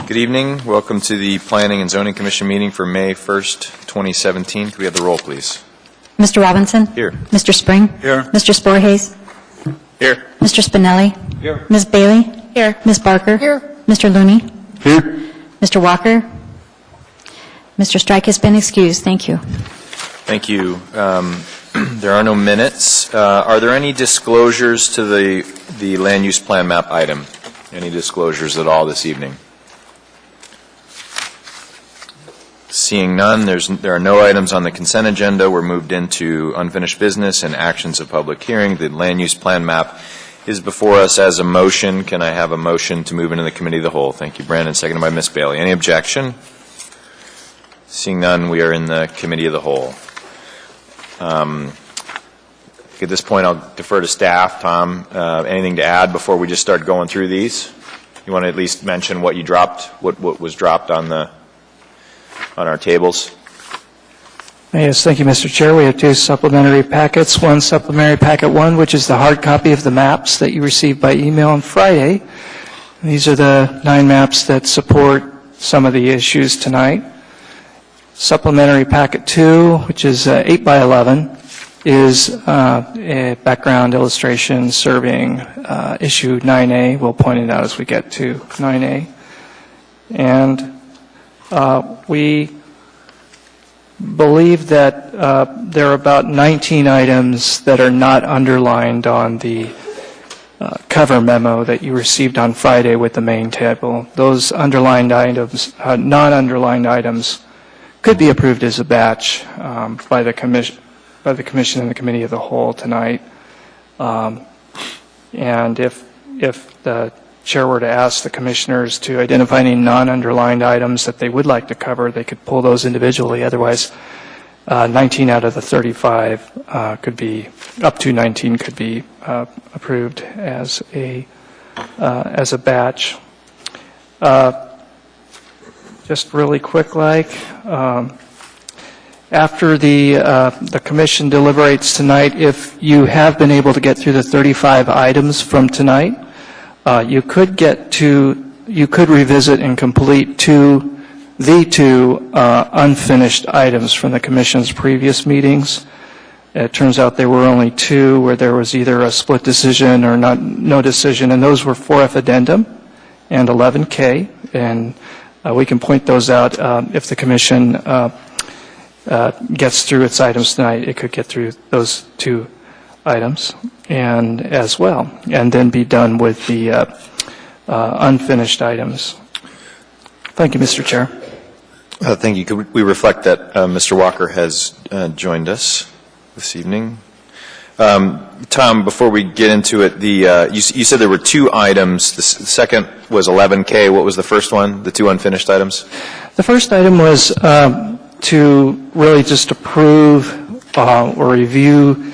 Good evening. Welcome to the Planning and Zoning Commission meeting for May 1st, 2017. Could we have the roll, please? Mr. Robinson? Here. Mr. Spring? Here. Mr. Sporhays? Here. Mr. Spinelli? Here. Ms. Bailey? Here. Ms. Barker? Here. Mr. Looney? Here. Mr. Walker? Mr. Strike has been excused. Thank you. Thank you. There are no minutes. Are there any disclosures to the land use plan map item? Any disclosures at all this evening? Seeing none, there are no items on the consent agenda. We're moved into unfinished business and actions of public hearing. The land use plan map is before us as a motion. Can I have a motion to move into the committee of the whole? Thank you, Brandon. Seconded by Ms. Bailey. Any objection? Seeing none, we are in the committee of the whole. At this point, I'll defer to staff. Tom, anything to add before we just start going through these? You want to at least mention what you dropped, what was dropped on our tables? Yes, thank you, Mr. Chair. We have two supplementary packets. One supplementary packet 1, which is the hard copy of the maps that you received by email on Friday. These are the 9 maps that support some of the issues tonight. Supplementary packet 2, which is 8 by 11, is a background illustration serving issue 9A. We'll point it out as we get to 9A. And we believe that there are about 19 items that are not underlined on the cover memo that you received on Friday with the main table. Those underlined items, non-underlined items, could be approved as a batch by the commission and the committee of the whole tonight. And if the chair were to ask the commissioners to identify any non-underlined items that they would like to cover, they could pull those individually. Otherwise, 19 out of the 35 could be, up to 19 could be approved as a batch. Just really quick, after the commission deliberates tonight, if you have been able to get through the 35 items from tonight, you could revisit and complete the two unfinished items from the commission's previous meetings. It turns out there were only 2 where there was either a split decision or no decision, and those were 4F addendum and 11K, and we can point those out. If the commission gets through its items tonight, it could get through those 2 items and as well, and then be done with the unfinished items. Thank you, Mr. Chair. Thank you. Could we reflect that Mr. Walker has joined us this evening? Tom, before we get into it, you said there were 2 items. The second was 11K. What was the first one, the 2 unfinished items? The first item was to really just approve or review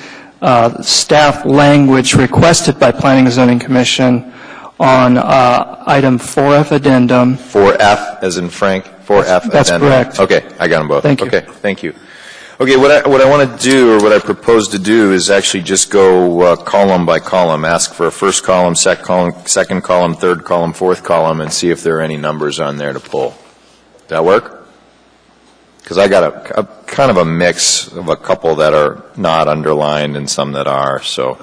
staff language requested by Planning and Zoning Commission on item 4F addendum. 4F as in Frank? 4F That's addendum. correct. Okay, I got them both. Thank you. Okay, thank you. Okay, what I want to do, or what I propose to do, is actually just go column by column, ask for a first column, second column, third column, fourth column, and see if there are any numbers on there to pull. Does that work? Because I got a kind of a mix of a couple that are not underlined and some that are. So,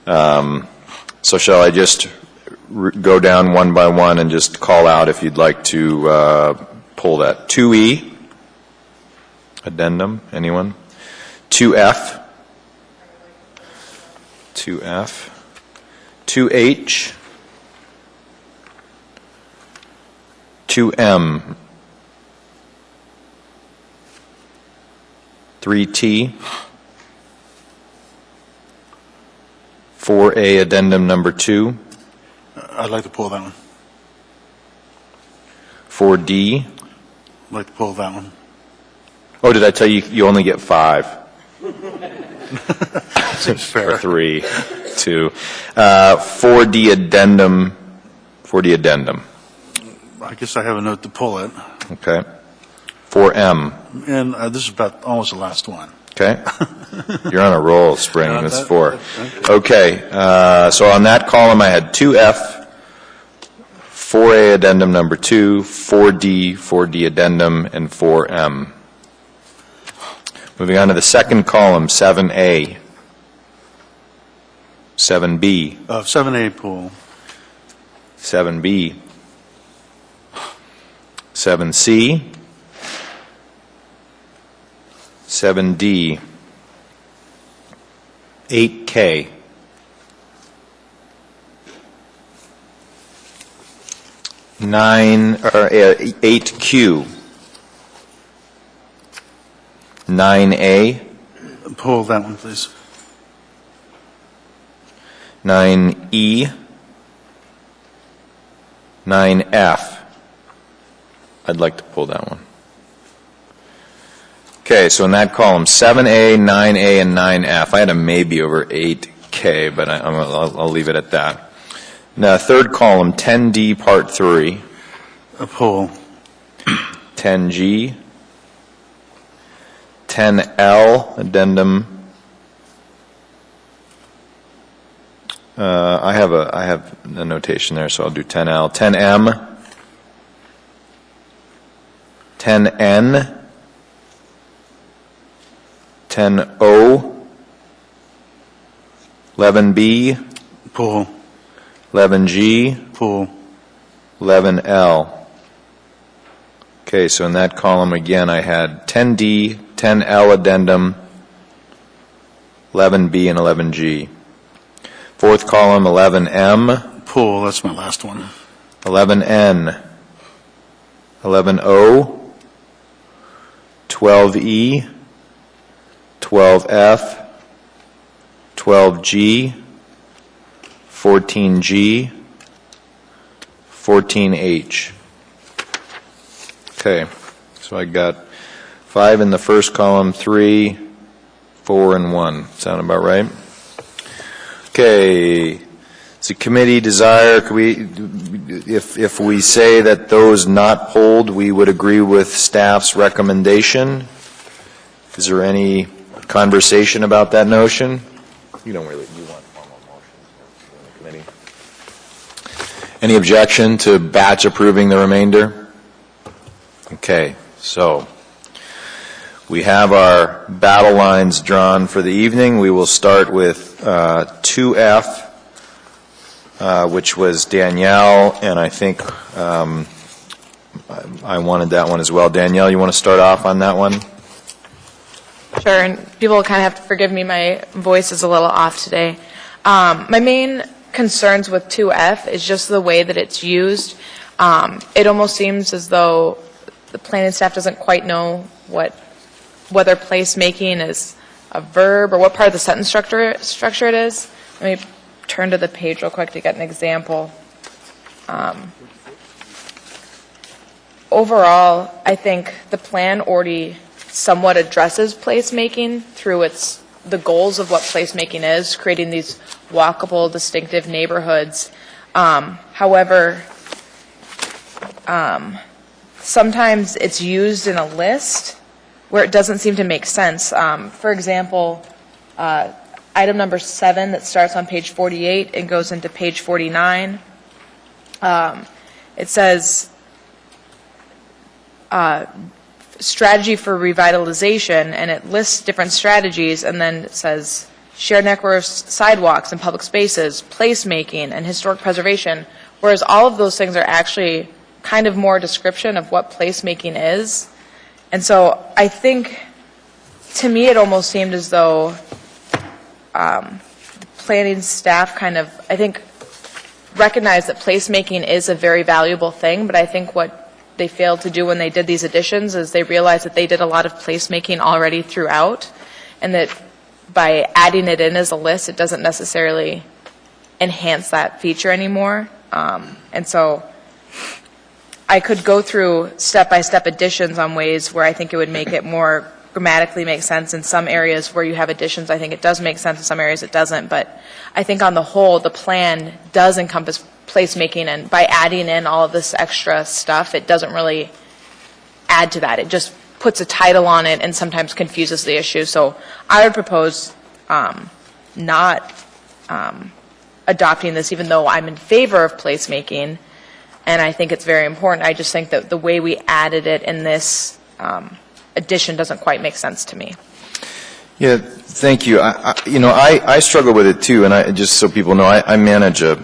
so shall I just go down one by one and just call out if you'd like to pull that? 2E, addendum, anyone? 2F, 2H, 2M, 3T, 4A addendum number 2. I'd like to pull that one. 4D. I'd like to pull that one. Oh, did I tell you you only get 5? Seems fair. Or 3, 2. 4D addendum. 4D addendum. I guess I have a note to pull it. Okay. 4M. And this is about almost the last one. Okay. You're on a roll, Spring. No, That's that- 4. that- Okay. So on that column, I had 2F, 4A addendum number 2, 4D, 4D addendum, and 4M. Moving on to the second column, 7A, 7B, 7A pool. 7B, 7C, 7D, 8K, 8Q, 9A, Pull that one, please. 9E, 9F. I'd like to pull that one. Okay, so in that column, 7A, 9A, and 9F. I had a maybe over 8K, but I'll leave it at that. Now, third column, 10D, Part 3, A pull. 10G, 10L, addendum. I have a notation there, so I'll do 10L. 10M, 10N, 10O, 11B, Pull. 11G, Pull. 11L. Okay, so in that column again, I had 10D, 10L addendum, 11B, and 11G. Fourth column, 11M, Pull. That's my last one. 11N, 11O, 12E, 12F, 12G, 14G, 14H. Okay, so I got 5 in the first column, 3, 4, and 1. Sound about right? Okay, it's a committee desire. Could we, if we say that those not pulled, we would agree with staff's recommendation? Is there any conversation about that notion? You don't really, you want formal motions in the committee. Any objection to batch approving the remainder? Okay, so we have our battle lines drawn for the evening. We will start with 2F, which was Danielle, and I think I wanted that one as well. Danielle, you want to start off on that one? Sure, and people kind of have to forgive me, my voice is a little off today. My main concerns with 2F is just the way that it's used. It almost seems as though the planning staff doesn't quite know whether placemaking is a verb or what part of the sentence structure it is. Let me turn to the page real quick to get an example. Overall, I think the plan already somewhat addresses placemaking through the goals of what placemaking is, creating these walkable, distinctive neighborhoods. However, sometimes it's used in a list where it doesn't seem to make sense. For example, item number 7 that starts on page 48 and goes into page 49, it says strategy for revitalization, and it lists different strategies, and then it says shared networks, sidewalks and public spaces, placemaking, and historic preservation, whereas all of those things are actually kind of more a description of what placemaking is. And so I think, to me, it almost seemed as though planning staff kind of, I think, recognized that placemaking is a very valuable thing, but I think what they failed to do when they did these additions is they realized that they did a lot of placemaking already throughout, and that by adding it in as a list, it doesn't necessarily enhance that feature anymore. And so I could go through step-by-step additions on ways where I think it would make it more grammatically make sense. In some areas where you have additions, I think it does make sense. In some areas it doesn't. But I think on the whole, the plan does encompass placemaking, and by adding in all of this extra stuff, it doesn't really add to that. It just puts a title on it and sometimes confuses the issue. So I would propose not adopting this, even though I'm in favor of placemaking. and I think it's very important. I just think that the way we added it in this addition doesn't quite make sense to me. Yeah, thank you. I struggle with it too, and just so people know, I manage a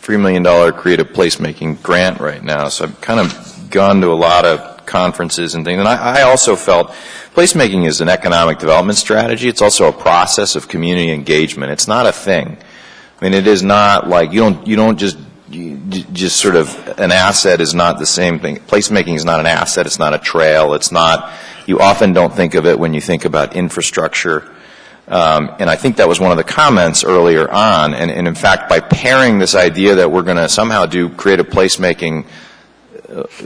$3 million creative placemaking grant right now, so I've kind of gone to a lot of conferences and things, and I also felt placemaking is an economic development strategy. It's also a process of community engagement. It's not a thing. I mean, it is not like you don't just sort of, an asset is not the same thing. Placemaking is not an asset. It's not a trail. It's not, you often don't think of it when you think about infrastructure. And I think that was one of the comments earlier on. And in fact, by pairing this idea that we're going to somehow do creative placemaking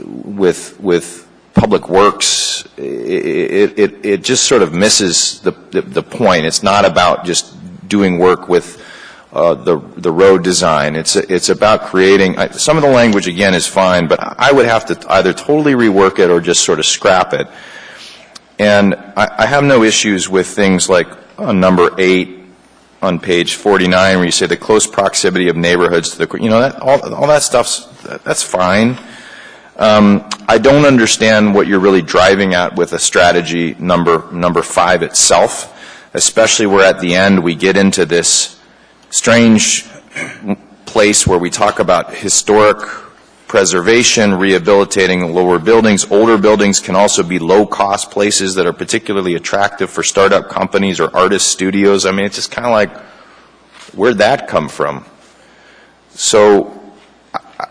with public works, it just sort of misses the point. It's not about just doing work with the road design. It's about creating, some of the language again is fine, but I would have to either totally rework it or just sort of scrap it. And I have no issues with things like on number 8 on page 49 where you say the close proximity of neighborhoods to the, all that stuff's, that's fine. I don't understand what you're really driving at with a strategy number 5 itself, especially where at the end we get into this strange place where we talk about historic preservation, rehabilitating lower buildings. Older buildings can also be low-cost places that are particularly attractive for startup companies or artist studios. I mean, it's just kind of like, where'd that come from? So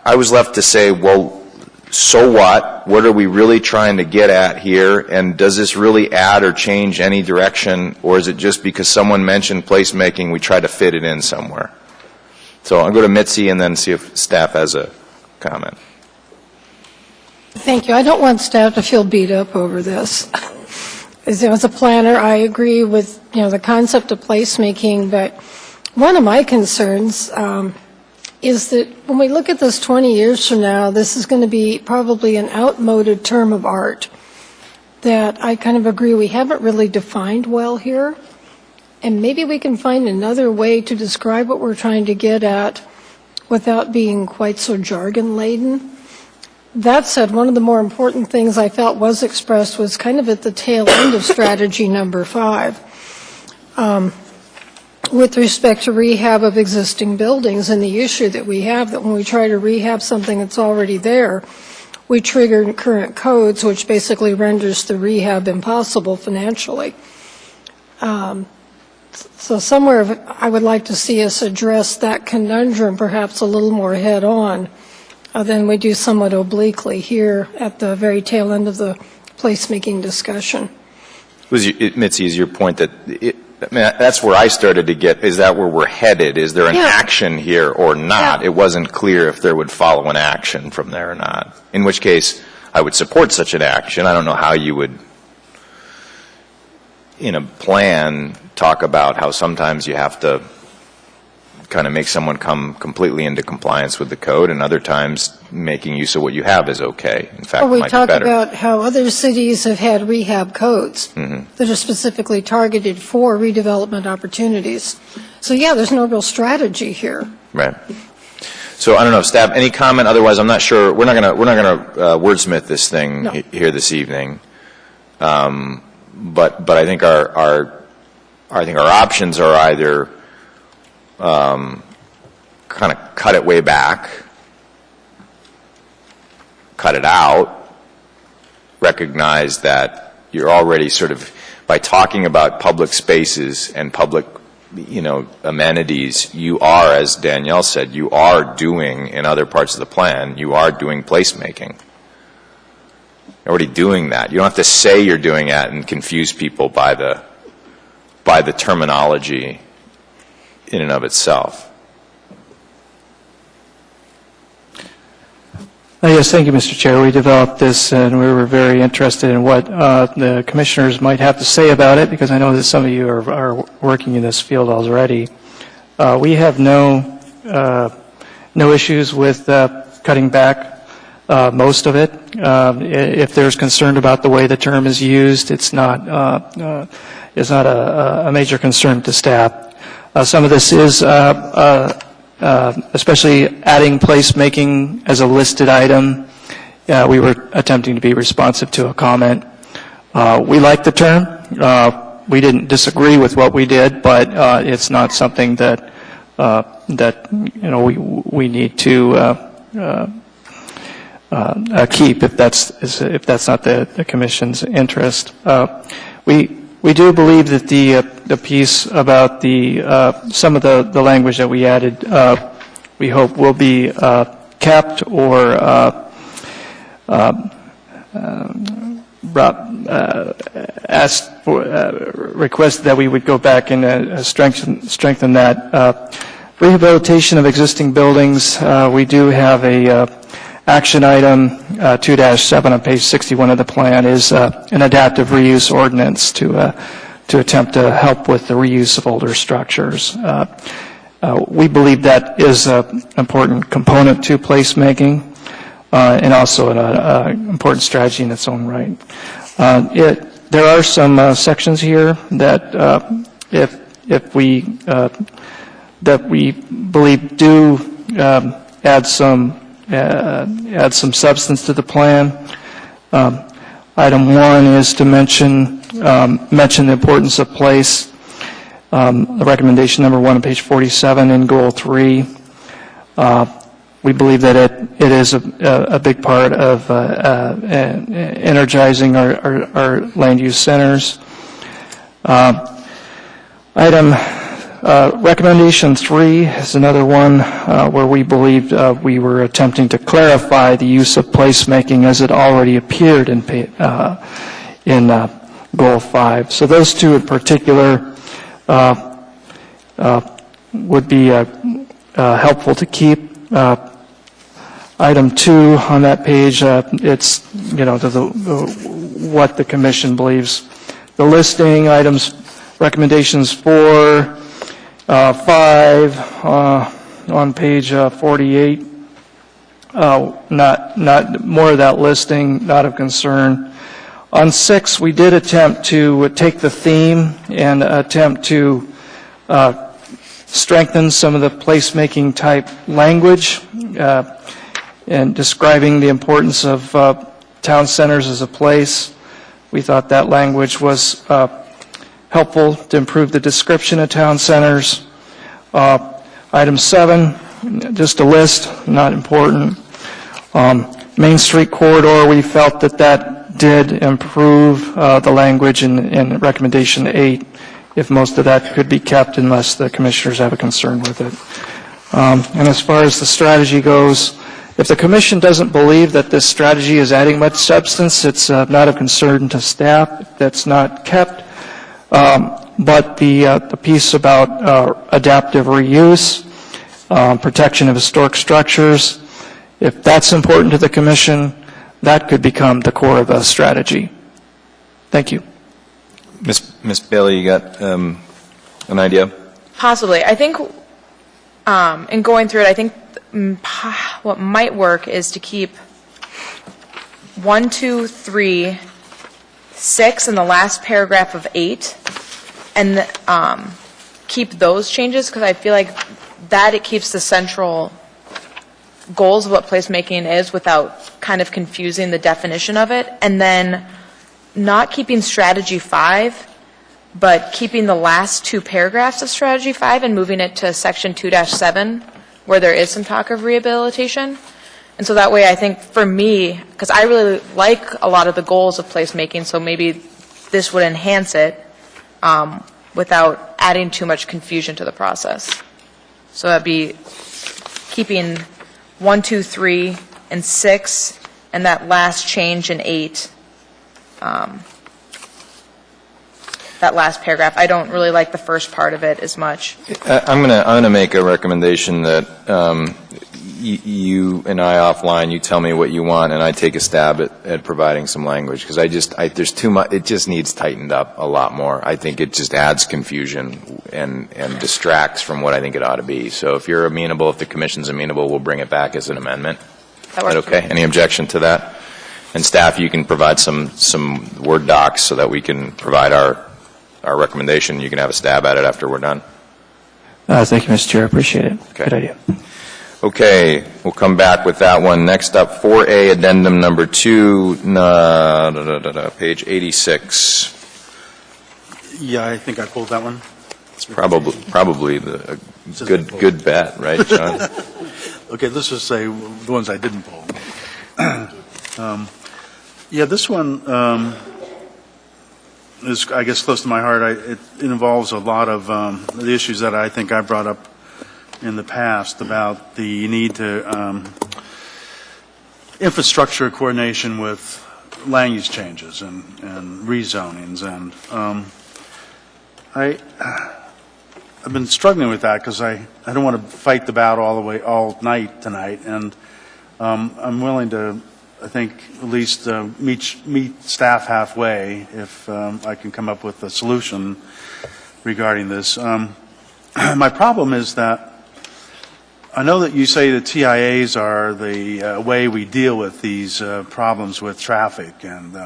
I was left to say, well, so what? What are we really trying to get at here? And does this really add or change any direction? Or is it just because someone mentioned placemaking, we try to fit it in somewhere? So I'll go to Mitzi and then see if staff has a comment. Thank you. I don't want staff to feel beat up over this. As a planner, I agree with the concept of placemaking, but one of my concerns is that when we look at this 20 years from now, this is going to be probably an outmoded term of art that I kind of agree we haven't really defined well here, and maybe we can find another way to describe what we're trying to get at without being quite so jargon-laden. That said, one of the more important things I felt was expressed was kind of at the tail end of strategy number 5, with respect to rehab of existing buildings and the issue that we have that when we try to rehab something that's already there, we trigger current codes, which basically renders the rehab impossible financially. So somewhere I would like to see us address that conundrum perhaps a little more head-on than we do somewhat obliquely here at the very tail end of the placemaking discussion. Mitzi, is your point that that's where I started to get, is that where we're headed? Is there an action here or not? Yeah. It wasn't clear if there would follow an action from there or not, in which case I would support such an action. I don't know how you would, in a plan, talk about how sometimes you have to kind of make someone come completely into compliance with the code, and other times making use of what you have is okay. In fact, it we might be talk better. about how other cities have had rehab codes that are specifically targeted for redevelopment opportunities. So yeah, there's no real strategy here. Right. So I don't know, staff, any comment? Otherwise, I'm not sure. We're not going to wordsmith this thing here this evening. But I think our options are either kind of cut it way back, got it out, recognize that you're already sort of, by talking about public spaces and public, amenities, you are, as Danielle said, you are doing, in other parts of the plan, you are doing placemaking. You're already doing that. You don't have to say you're doing that and confuse people by the terminology in and of itself. Yes, thank you, Mr. Chair. We developed this, and we were very interested in what the commissioners might have to say about it, because I know that some of you are working in this field already. We have no issues with cutting back most of it. If there's concern about the way the term is used, it's not a major concern to staff. Some of this is especially adding placemaking as a listed item. We were attempting to be responsive to a comment. We like the term. We didn't disagree with what we did, but it's not something that we need to keep if that's not the Commission's interest. We do believe that the piece about some of the language that we added, we hope will be kept or request that we would go back and strengthen that. Rehabilitation of existing buildings, we do have a action item 2-7 on page 61 of the plan is an adaptive reuse ordinance to attempt to help with the reuse of older structures. We believe that is an important component to placemaking and also an important strategy in its own right. There are some sections here that that we believe do add some substance to the plan. Item 1 is to mention the importance of place. The recommendation number 1 on page 47 in goal 3. We believe that it is a big part of energizing our land use centers. Recommendation 3 is another one where we believed we were attempting to clarify the use of placemaking as it already appeared in Goal 5. So those two in particular would be helpful to keep. Item 2 on that page, it's what the Commission believes. The listing items, recommendations 4. 5 on page 48, not more of that listing, not of concern. On 6, we did attempt to take the theme and attempt to strengthen some of the placemaking type language and describing the importance of town centers as a place. We thought that language was helpful to improve the description of town centers. Item 7, just a list, not important. Main Street corridor, we felt that did improve the language in recommendation 8, if most of that could be kept unless the commissioners have a concern with it. And as far as the strategy goes, if the Commission doesn't believe that this strategy is adding much substance, it's not of concern to staff. That's not kept. But the piece about adaptive reuse, protection of historic structures, if that's important to the Commission, that could become the core of the strategy. Thank you. Ms. Bailey, you got an idea? Possibly. I think in going through it, I think what might work is to keep 1, 2, 3, 6 in the last paragraph of 8, and keep those changes, because I feel like that it keeps the central goals of what placemaking is without kind of confusing the definition of it, and then not keeping strategy 5, but keeping the last 2 paragraphs of strategy 5 and moving it to section 2-7, where there is some talk of rehabilitation. And so that way, I think for me, because I really like a lot of the goals of placemaking, so maybe this would enhance it without adding too much confusion to the process. So that'd be keeping 1, 2, 3, and 6, and that last change in 8, that last paragraph. I don't really like the first part of it as much. I'm gonna make a recommendation that you and I offline, you tell me what you want, and I take a stab at providing some language, because there's too much. It just needs tightened up a lot more. I think it just adds confusion and distracts from what I think it ought to be. So if you're amenable, if the Commission's amenable, we'll bring it back as an amendment. That works. Is that okay? Any objection to that? And staff, you can provide some Word docs so that we can provide our recommendation. You can have a stab at it after we're done. Thank you, Mr. Chair. I appreciate it. Okay. Good idea. Okay, we'll come back with that one. Next up, 4A, addendum number 2, page 86. Yeah, I think I pulled that one. Probably the good bet, right, John? Okay, let's just say the ones I didn't pull. Yeah, this one is, I guess, close to my heart. It involves a lot of the issues that I think I brought up in the past about the need to infrastructure coordination with land use changes and rezonings. And I've been struggling with that because I don't want to fight the battle all night tonight. And I'm willing to, I think, at least meet staff halfway if I can come up with a solution regarding this. My problem is that I know that you say the TIAs are the way we deal with these problems with traffic, and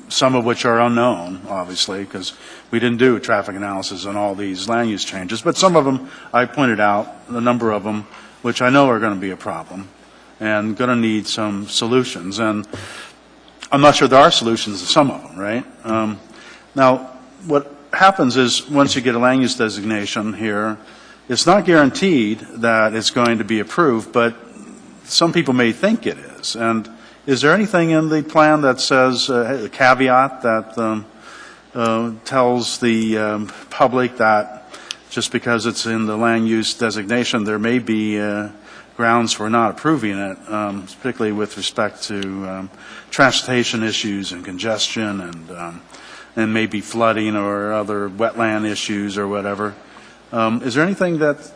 some of which are unknown, obviously, because we didn't do a traffic analysis on all these land use changes. But some of them, I pointed out, a number of them, which I know are going to be a problem and going to need some solutions. And I'm not sure there are solutions to some of them, right? Now, what happens is once you get a land use designation here, it's not guaranteed that it's going to be approved, but some people may think it is. And is there anything in the plan that says a caveat that tells the public that just because it's in the land use designation, there may be grounds for not approving it, particularly with respect to transportation issues and congestion and maybe flooding or other wetland issues or whatever? Is there anything that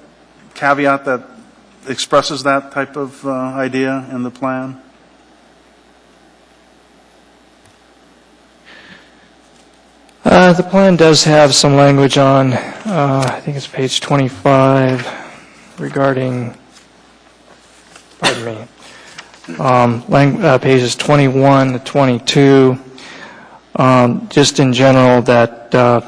caveat that expresses that type of idea in the plan? The plan does have some language on, I think it's page 25, regarding, pardon me, pages 21 to 22, just in general that the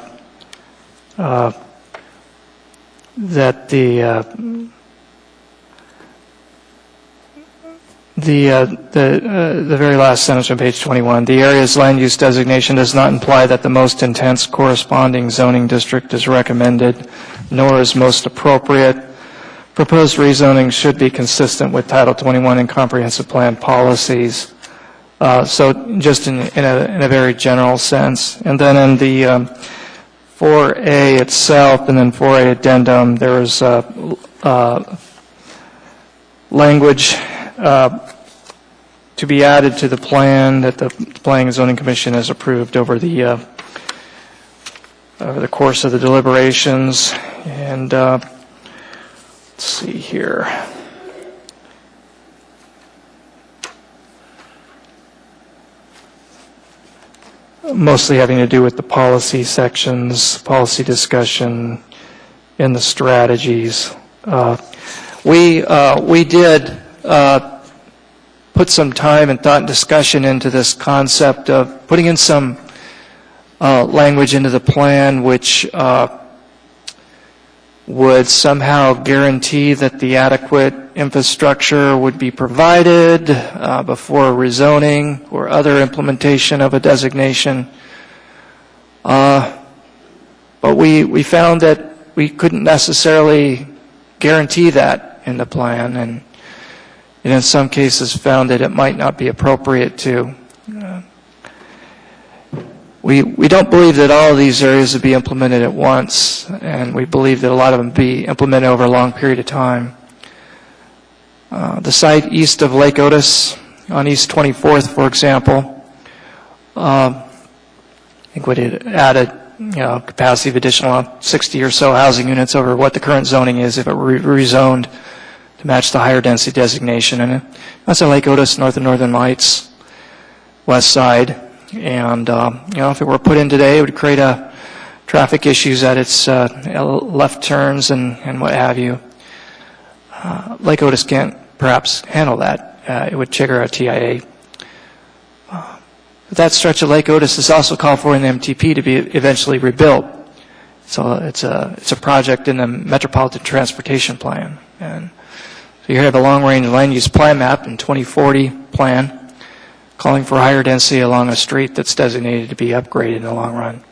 very last sentence on page 21, the area's land use designation does not imply that the most intense corresponding zoning district is recommended, nor is most appropriate. Proposed rezoning should be consistent with Title 21 and comprehensive plan policies. So just in a very general sense. And then in the 4A itself and then 4A addendum, there is language to be added to the plan that the Planning and Zoning Commission has approved over the course of the deliberations. And let's see here. Mostly having to do with the policy sections, policy discussion, and the strategies. We did put some time and thought and discussion into this concept of putting in some language into the plan which would somehow guarantee that the adequate infrastructure would be provided before rezoning or other implementation of a designation. But we found that we couldn't necessarily guarantee that in the plan, and in some cases found that it might not be appropriate to. We don't believe that all of these areas would be implemented at once, and we believe that a lot of them be implemented over a long period of time. The site east of Lake Otis on East 24th, for example, I think would added capacity of additional 60 or so housing units over what the current zoning is if it were rezoned to match the higher density designation. And that's in Lake Otis, north of Northern Lights, west side. And, if it were put in today, it would create traffic issues at its left turns and what have you. Lake Otis can't perhaps handle that. It would trigger a TIA. That stretch of Lake Otis is also called for in the MTP to be eventually rebuilt. So it's a project in the Metropolitan Transportation Plan. And so you have a long-range land use plan map in 2040 plan calling for higher density along a street that's designated to be upgraded in the long run.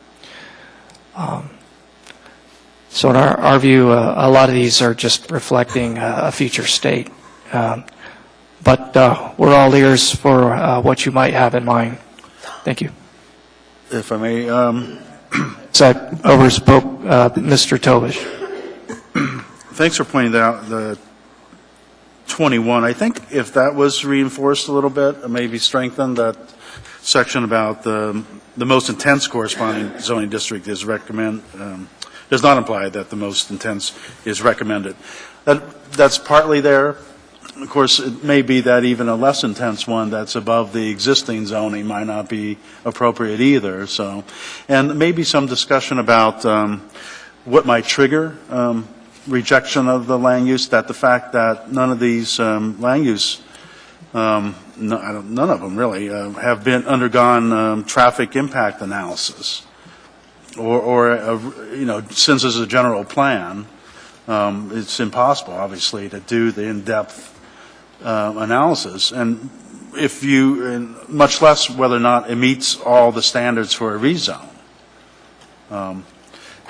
So in our view, a lot of these are just reflecting a future state. But we're all ears for what you might have in mind. Thank you. If I may, So I overspoke Mr. Tobish. thanks for pointing out the 21. I think if that was reinforced a little bit, maybe strengthened, that section about the most intense corresponding zoning district is does not imply that the most intense is recommended. That's partly there. Of course, it may be that even a less intense one that's above the existing zoning might not be appropriate either. So, and maybe some discussion about what might trigger rejection of the land use, that the fact that none of these land use, none of them really, have been undergone traffic impact analysis, or since it's a general plan, it's impossible, obviously, to do the in-depth analysis, and much less whether or not it meets all the standards for a rezone.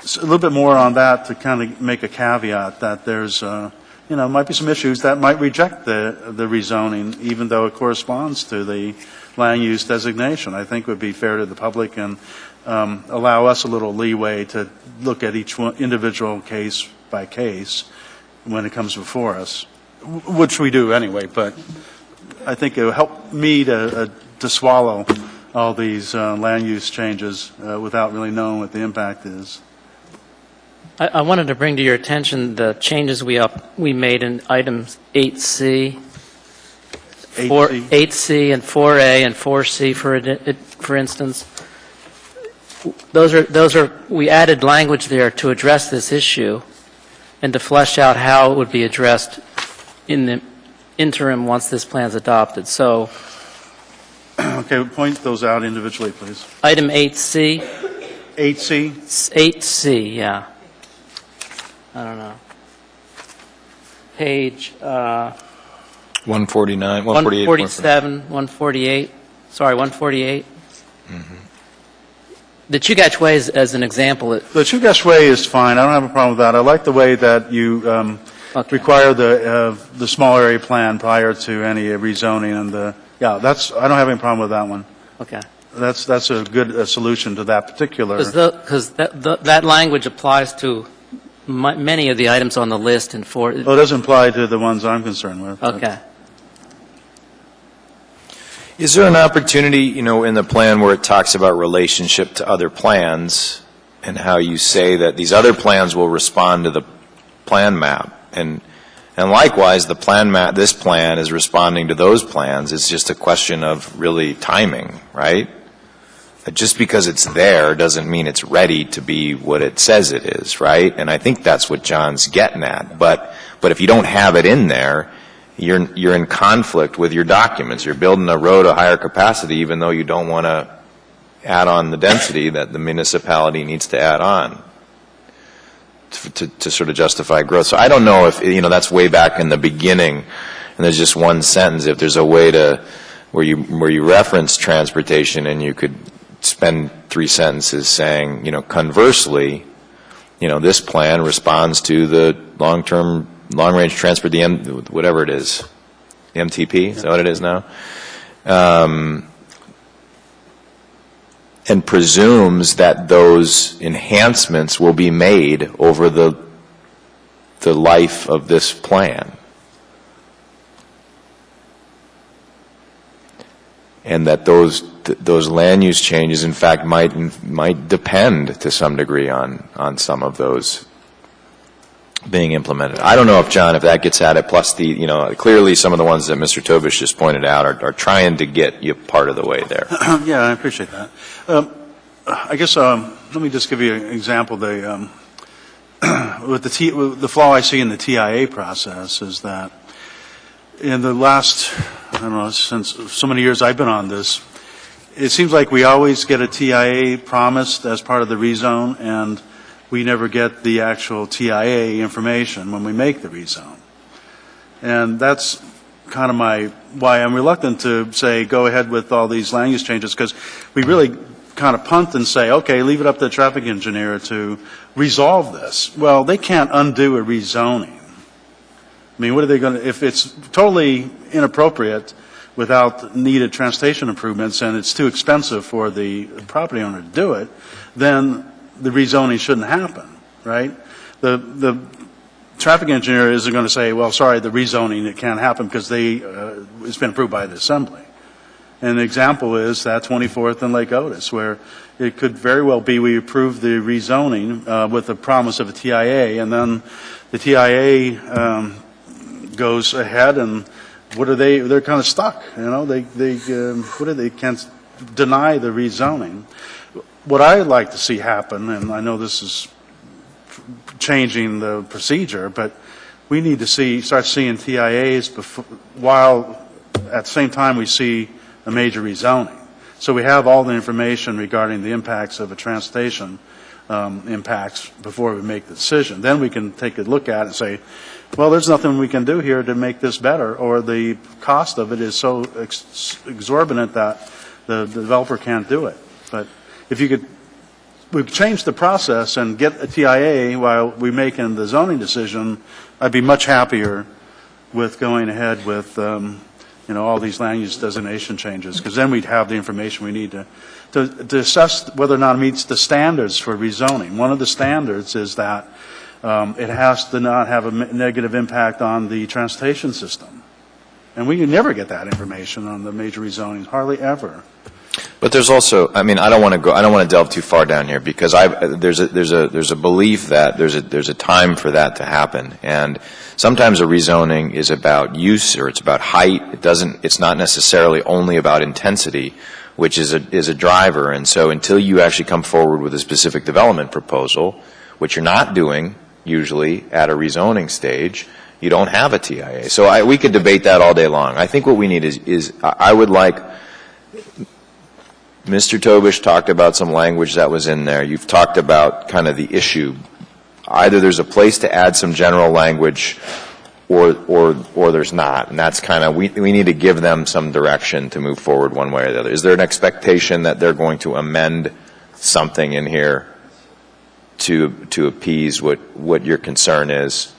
So a little bit more on that to kind of make a caveat that there's, might be some issues that might reject the rezoning, even though it corresponds to the land use designation. I think would be fair to the public and allow us a little leeway to look at each one individual case by case when it comes before us, which we do anyway. But I think it will help me to swallow all these land use changes without really knowing what the impact is. I wanted to bring to your attention the changes we made in items 8C, 8C and 4A and 4C for instance. Those are we added language there to address this issue and to flesh out how it would be addressed in the interim once this plan is adopted. So, okay, point those out individually, please. item 8C. 8C? 8C, yeah. I don't know. Page 149, 148. 147, 148. Sorry, 148. Mm-hmm. The Chugach Way is, as an example. The Chugach Way is fine. I don't have a problem with that. I like the way that you require the small area plan prior to any rezoning, and I don't have any problem with that one. Okay. That's a good solution to that particular. Because that language applies to many of the items on the list in 4. Well, it doesn't apply to the ones I'm concerned with. Okay. Is there an opportunity, in the plan where it talks about relationship to other plans and how you say that these other plans will respond to the plan map, and likewise the plan map, this plan is responding to those plans. It's just a question of really timing, right? Just because it's there doesn't mean it's ready to be what it says it is, right? And I think that's what John's getting at. But if you don't have it in there, you're in conflict with your documents. You're building a road of higher capacity even though you don't want to add on the density that the municipality needs to add on to sort of justify growth. So I don't know if, that's way back in the beginning and there's just one sentence. If there's a way to where you reference transportation and you could spend 3 sentences saying, conversely, this plan responds to the long-range transport, whatever it is, the MTP, is that what it is now? And presumes that those enhancements will be made over the life of this plan. And that those land use changes, in fact, might depend to some degree on some of those being implemented. I don't know if that gets at it, plus clearly some of the ones that Mr. Tobish just pointed out are trying to get you part of the way there. Yeah, I appreciate that. I guess let me just give you an example. With the flaw I see in the TIA process is that in the last, since so many years I've been on this, it seems like we always get a TIA promised as part of the rezone, and we never get the actual TIA information when we make the rezone. And that's kind of why I'm reluctant to say, go ahead with all these land use changes, because we really kind of punt and say, okay, leave it up to the traffic engineer to resolve this. Well, they can't undo a rezoning. I mean, what are they going to, if it's totally inappropriate without needed transportation improvements and it's too expensive for the property owner to do it, then the rezoning shouldn't happen, right? The traffic engineer isn't going to say, well, sorry, the rezoning, it can't happen because it's been approved by the assembly. And the example is that 24th and Lake Otis, where it could very well be we approve the rezoning with the promise of a TIA, and then the TIA goes ahead, and what are they? They're kind of stuck. You know, they can't deny the rezoning. What I'd like to see happen, and I know this is changing the procedure, but we need to start seeing TIAs while at the same time we see a major rezoning. So we have all the information regarding the impacts of a transportation impacts before we make the decision. Then we can take a look at it and say, well, there's nothing we can do here to make this better, or the cost of it is so exorbitant that the developer can't do it. But if you could, we change the process and get a TIA while we make the zoning decision, I'd be much happier with going ahead with all these land use designation changes, because then we'd have the information we need to assess whether or not it meets the standards for rezoning. One of the standards is that it has to not have a negative impact on the transportation system. And we can never get that information on the major rezonings, hardly ever. But there's also, I mean, I don't want to delve too far down here, because there's a belief that there's a time for that to happen. And sometimes a rezoning is about use, or it's about height. It's not necessarily only about intensity, which is a driver. And so until you actually come forward with a specific development proposal, which you're not doing usually at a rezoning stage, you don't have a TIA. So we could debate that all day long. I think what we need is I would like, Mr. Tobish talked about some language that was in there. You've talked about kind of the issue. Either there's a place to add some general language, or there's not. And that's kind of, we need to give them some direction to move forward one way or the other. Is there an expectation that they're going to amend something in here to appease what your concern is?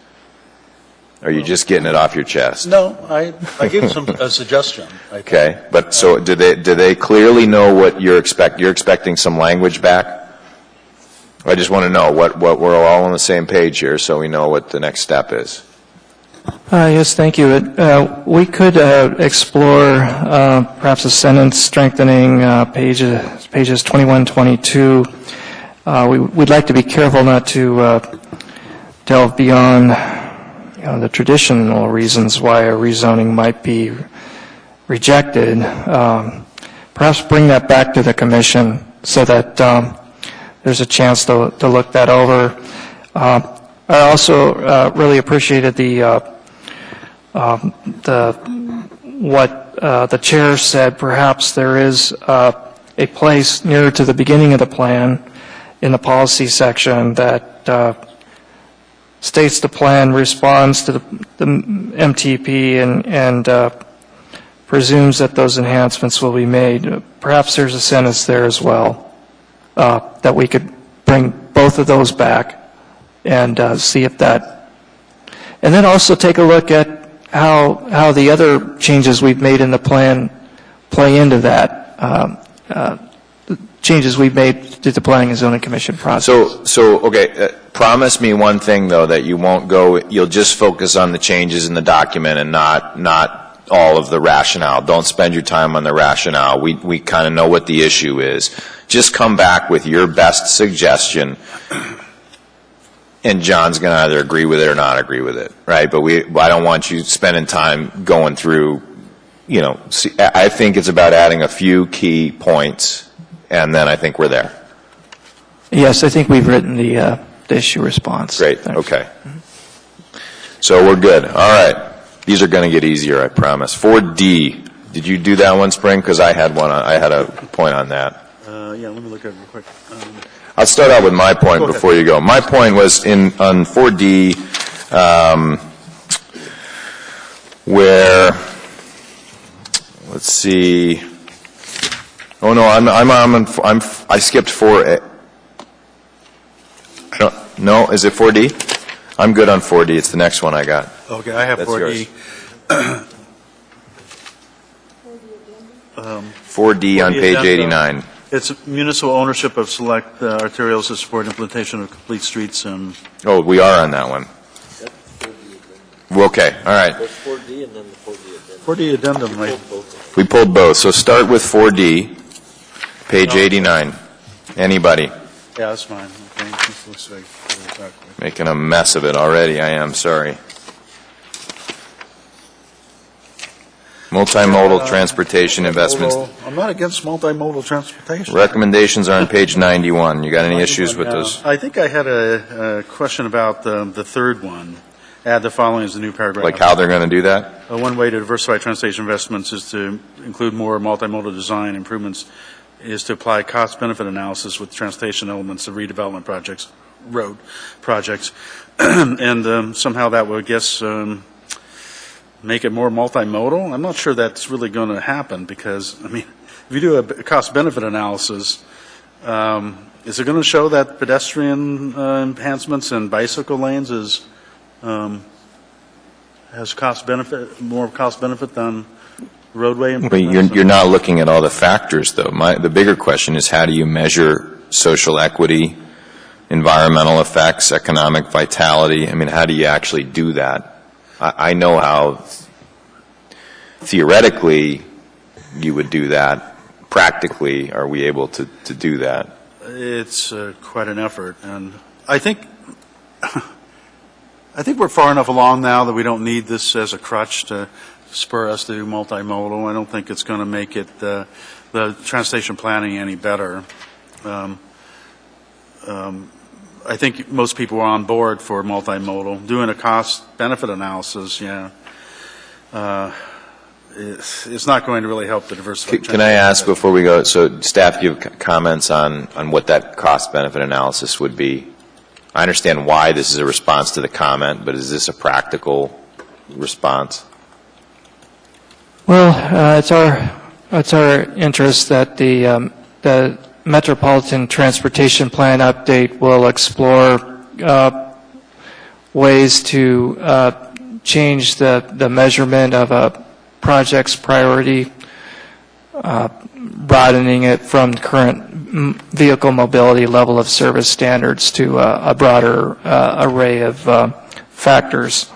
Or are you just getting it off your chest? No, I gave them a suggestion. Okay, but so do they clearly know what you're expecting some language back? I just want to know what we're all on the same page here, so we know what the next step is. Yes, thank you. We could explore perhaps a sentence strengthening pages 21, 22. We'd like to be careful not to delve beyond the traditional reasons why a rezoning might be rejected. Perhaps bring that back to the commission so that there's a chance to look that over. I also really appreciated what the chair said. Perhaps there is a place nearer to the beginning of the plan in the policy section that states the plan responds to the MTP and presumes that those enhancements will be made. Perhaps there's a sentence there as well that we could bring both of those back and see if that, and then also take a look at how the other changes we've made in the plan play into that. Changes we've made to the Planning and Zoning Commission process. So okay, promise me one thing though, that you'll just focus on the changes in the document and not all of the rationale. Don't spend your time on the rationale. We kind of know what the issue is. Just come back with your best suggestion, and John's going to either agree with it or not agree with it, right? But I don't want you spending time going through, I think it's about adding a few key points, and then I think we're there. Yes, I think we've written the issue response. Great, Thanks. okay. So we're good. All right. These are going to get easier, I promise. 4D, did you do that one, Spring? Because I had a point on that. Yeah, let me look at it real quick. I'll start out with my point Go ahead. before you go. My point was on 4D, where, let's see. Oh no, I skipped 4A. No, is it 4D? I'm good on 4D. It's the next one I got. Okay, I have That's 4D. 4D on page addendum. 89. It's municipal ownership of select arterials to support implementation of complete streets and Oh, we are on that one. Well, okay, all right. 4D addendum, right? We pulled both. So start with 4D, page 89. Anybody? Yeah, that's fine. Okay, this looks like exactly. Making a mess of it already, I am, sorry. Multimodal transportation investments. I'm not against multimodal transportation. Recommendations are on page 91. You got any issues with Yeah. those? I think I had a question about the third one. Add the following as a new paragraph. Like how they're going to do that? One way to diversify transportation investments is to include more multimodal design improvements, is to apply cost-benefit analysis with transportation elements of redevelopment projects, road projects. And somehow that would, I guess, make it more multimodal. I'm not sure that's really going to happen because, I mean, if you do a cost-benefit analysis, is it going to show that pedestrian enhancements and bicycle lanes has more cost-benefit than roadway But improvements? you're not looking at all the factors, though. The bigger question is how do you measure social equity, environmental effects, economic vitality? I mean, how do you actually do that? I know how theoretically you would do that. Practically, are we able to do that? It's quite an effort, and I think we're far enough along now that we don't need this as a crutch to spur us to do multimodal. I don't think it's going to make it the transportation planning any better. I think most people are on board for multimodal. Doing a cost-benefit analysis, yeah, it's not going to really help the diversify. Can I ask before we go, so staff give comments on what that cost-benefit analysis would be? I understand why this is a response to the comment, but is this a practical response? Well, it's our interest that the Metropolitan Transportation Plan update will explore ways to change the measurement of a project's priority, broadening it from current vehicle mobility level of service standards to a broader array of factors.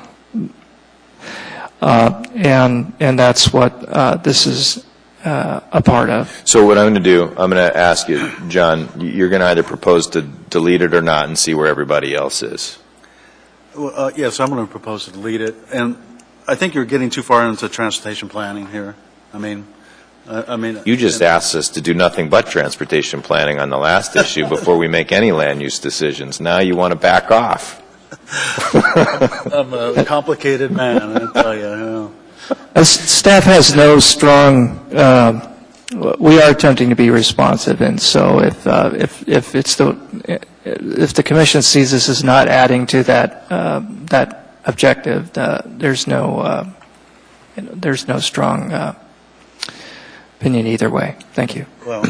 And that's what this is a part of. So what I'm going to do, I'm going to ask you, John, you're going to either propose to delete it or not and see where everybody else is. Well, yes, I'm going to propose to delete it, and I think you're getting too far into transportation planning here. I mean, You just asked us to do nothing but transportation planning on the last issue before we make any land use decisions. Now you want to back off. I'm a complicated man, I tell you. Staff has no strong, we are attempting to be responsive, and so if the commission sees this as not adding to that objective, there's no strong opinion either way. Thank you. Well,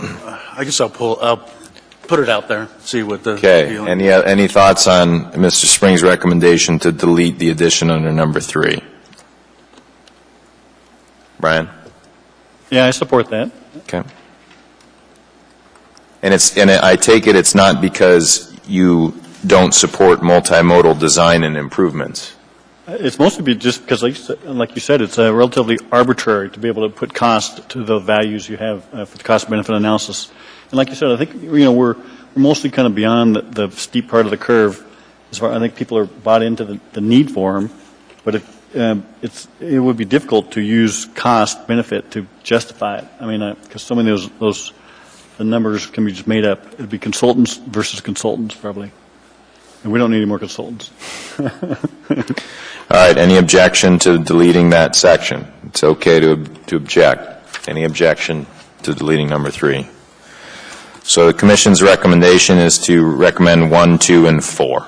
I guess I'll put it out there, see what the Okay. feeling. Any thoughts on Mr. Spring's recommendation to delete the addition under number 3? Brian? Yeah, I support that. Okay. And I take it it's not because you don't support multimodal design and improvements. It's mostly just because, like you said, it's relatively arbitrary to be able to put cost to the values you have for the cost-benefit analysis. And like you said, I think we're mostly kind of beyond the steep part of the curve. As far I think people are bought into the need for them, but it would be difficult to use cost-benefit to justify it. I mean, because so many of the numbers can be just made up. It would be consultants versus consultants, probably. And we don't need any more consultants. All right. Any objection to deleting that section? It's okay to object. Any objection to deleting number 3? So the commission's recommendation is to recommend 1, 2, and 4.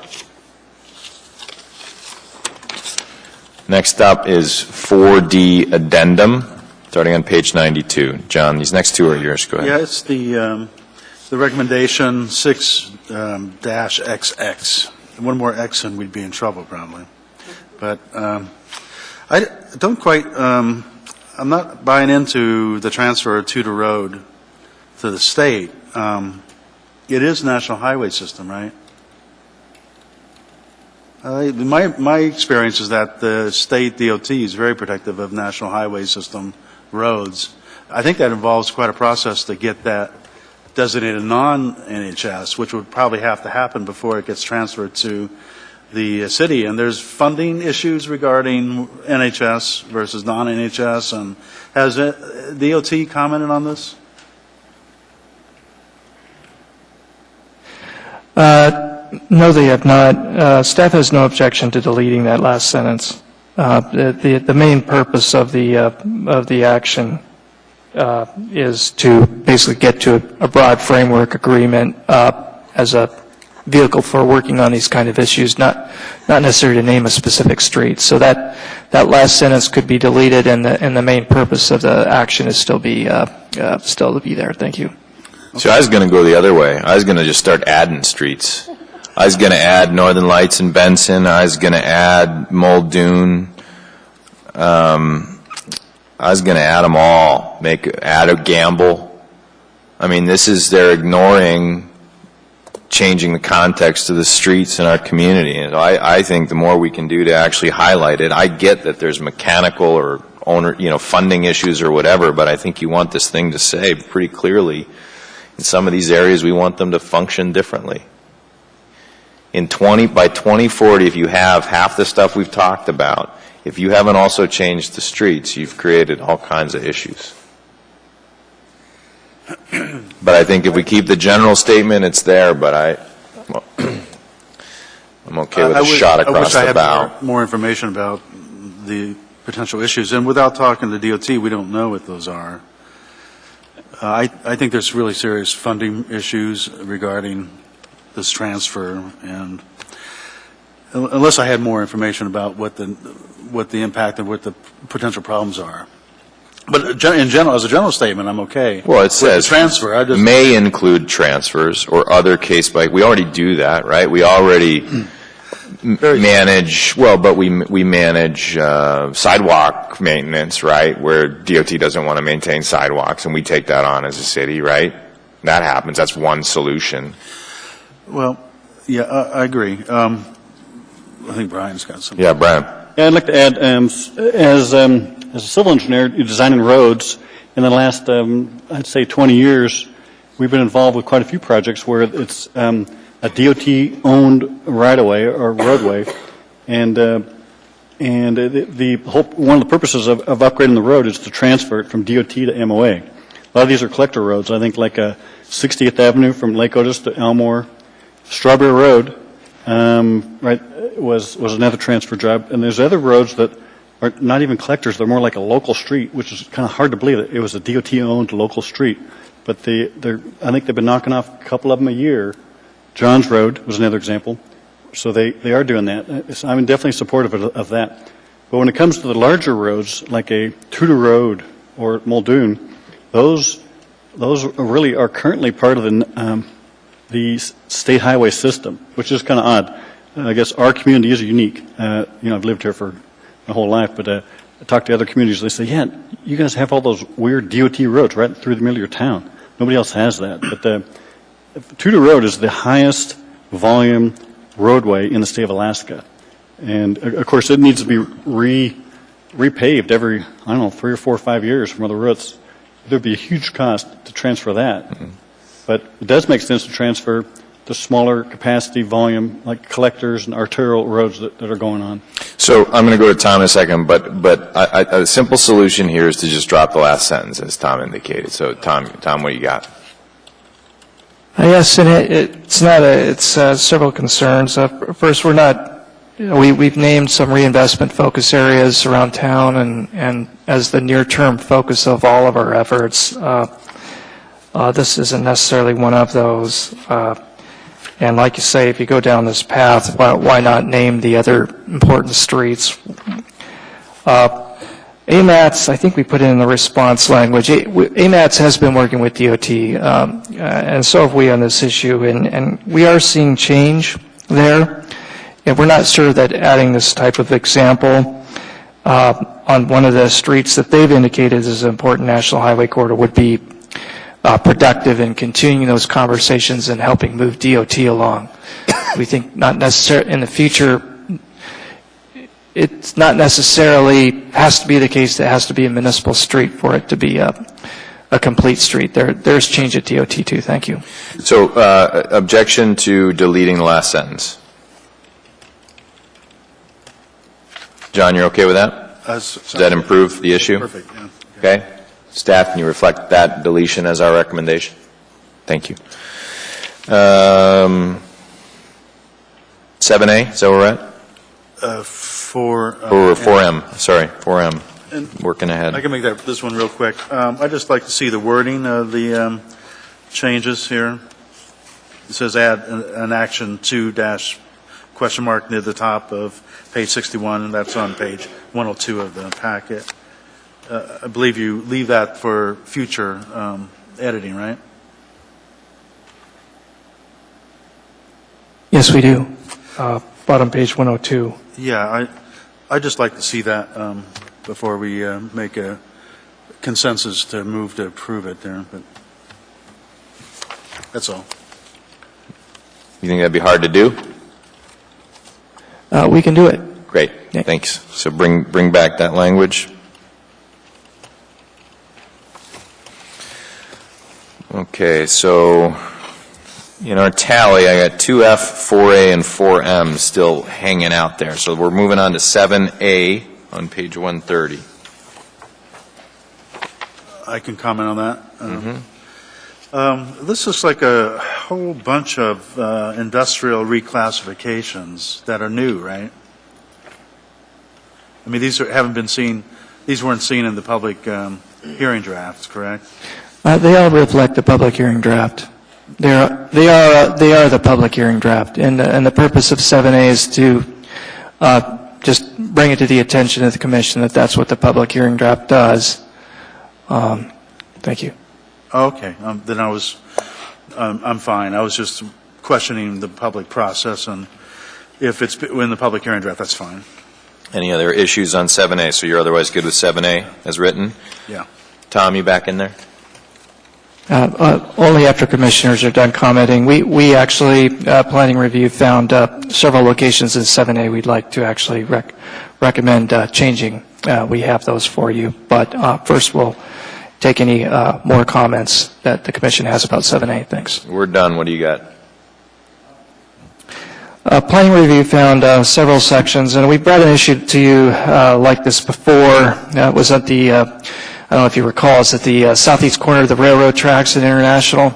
Next up is 4D addendum, starting on page 92. John, these next two are yours. Go ahead. Yeah, it's the recommendation 6-XX. One more X and we'd be in trouble probably. But I don't quite, I'm not buying into the transfer of Tudor Road to the state. It is National Highway System, right? My experience is that the state DOT is very protective of National Highway System roads. I think that involves quite a process to get that designated non-NHS, which would probably have to happen before it gets transferred to the city. And there's funding issues regarding NHS versus non-NHS. And has DOT commented on this? No, they have not. Staff has no objection to deleting that last sentence. The main purpose of the action is to basically get to a broad framework agreement as a vehicle for working on these kind of issues, not necessarily to name a specific street. So that last sentence could be deleted, and the main purpose of the action is still to be there. Thank you. So I was going to go the other way. I was going to just start adding streets. I was going to add Northern Lights and Benson. I was going to add Muldoon. I was going to add them all. Add a Gamble. I mean, they're ignoring changing the context of the streets in our community. And I think the more we can do to actually highlight it, I get that there's mechanical or funding issues or whatever, but I think you want this thing to say pretty clearly, in some of these areas, we want them to function differently. By 2040, if you have half the stuff we've talked about, if you haven't also changed the streets, you've created all kinds of issues. But I think if we keep the general statement, it's there, but I'm okay with a shot across the bow. I wish I had more information about the potential issues. And without talking to DOT, we don't know what those are. I think there's really serious funding issues regarding this transfer, and unless I had more information about what the impact and what the potential problems are. But in general, as a general statement, I'm okay. Well, it says transfer may include transfers or other case by. We already do that, right? We already manage. Well, but we manage sidewalk maintenance, right? Where DOT doesn't want to maintain sidewalks, and we take that on as a city, right? That happens. That's one solution. Well, yeah, I agree. I think Brian's got something. Yeah, Brian. Yeah, I'd like to add, as a civil engineer designing roads, in the last, I'd say 20 years, we've been involved with quite a few projects where it's a DOT-owned right-of-way or roadway, and the whole, one of the purposes of upgrading the road is to transfer it from DOT to MOA. A lot of these are collector roads. I think like 60th Avenue from Lake Otis to Elmore, Strawberry Road, right, was another transfer job, and there's other roads that are not even collectors. They're more like a local street, which is kind of hard to believe that it was a DOT-owned local street. But I think they've been knocking off a couple of them a year. Johns Road was another example. So they are doing that. So I'm definitely supportive of that. But when it comes to the larger roads, like a Tudor Road or Muldoon, those really are currently part of the state highway system, which is kind of odd. I guess our community is unique. I've lived here for my whole life, but I talk to other communities. They say, yeah, you guys have all those weird DOT roads right through the middle of your town. Nobody else has that. But Tudor Road is the highest volume roadway in the state of Alaska. And, of course, it needs to be repaved every, 3 or 4 or 5 years from other roads. There'd be a huge cost to transfer that. Mm-hmm. But it does make sense to transfer the smaller capacity volume, like collectors and arterial roads that are going on. So I'm going to go to Tom in a second, but a simple solution here is to just drop the last sentence, as Tom indicated. So Tom, what do you got? Yes, and it's several concerns. First, we're not. We've named some reinvestment focus areas around town, and as the near-term focus of all of our efforts. This isn't necessarily one of those. And like you say, if you go down this path, why not name the other important streets? AMATS, I think we put it in the response language. AMATS has been working with DOT, and so have we on this issue, and we are seeing change there. And we're not sure that adding this type of example on one of the streets that they've indicated is an important national highway corridor would be productive in continuing those conversations and helping move DOT along. We think not necessarily in the future, it's not necessarily has to be the case that it has to be a municipal street for it to be a complete street. There's change at DOT too. Thank you. So, objection to deleting the last sentence. John, you're okay with that? Does that improve the issue? Perfect, yeah. Okay. Staff, can you reflect that deletion as our recommendation? Thank you. 7A, is that where we're at? Or 4M, sorry, 4M. Working ahead. I can make this one real quick. I'd just like to see the wording of the changes here. It says add an action 2 dash question mark near the top of page 61, and that's on page 102 of the packet. I believe you leave that for future editing, right? Yes, we do. Bottom page 102. Yeah, I'd just like to see that before we make a consensus to move to approve it there, but that's all. You think that'd be hard to do? We can do it. Great, Yeah. thanks. So bring back that language. Okay, so in our tally, I got 2F, 4A, and 4M still hanging out there. So we're moving on to 7A on page 130. I can comment on that. This is like a whole bunch of industrial reclassifications that are new, right? I mean, haven't been seen. These weren't seen in the public hearing drafts, correct? They all reflect the public hearing draft. They are the public hearing draft, and the purpose of 7A is to just bring it to the attention of the commission that that's what the public hearing draft does. Thank you. Okay, then I'm fine. I was just questioning the public process, and if it's in the public hearing draft, that's fine. Any other issues on 7A? So you're otherwise good with 7A as written? Yeah. Tom, you back in there? Only after commissioners are done commenting. We actually, planning review, found several locations in 7A we'd like to actually recommend changing. We have those for you. But first we'll take any more comments that the commission has about 7A. Thanks. We're done. What do you got? Planning review found several sections, and we brought an issue to you like this before. It was at the I don't know if you recall, it's at the southeast corner of the railroad tracks at International.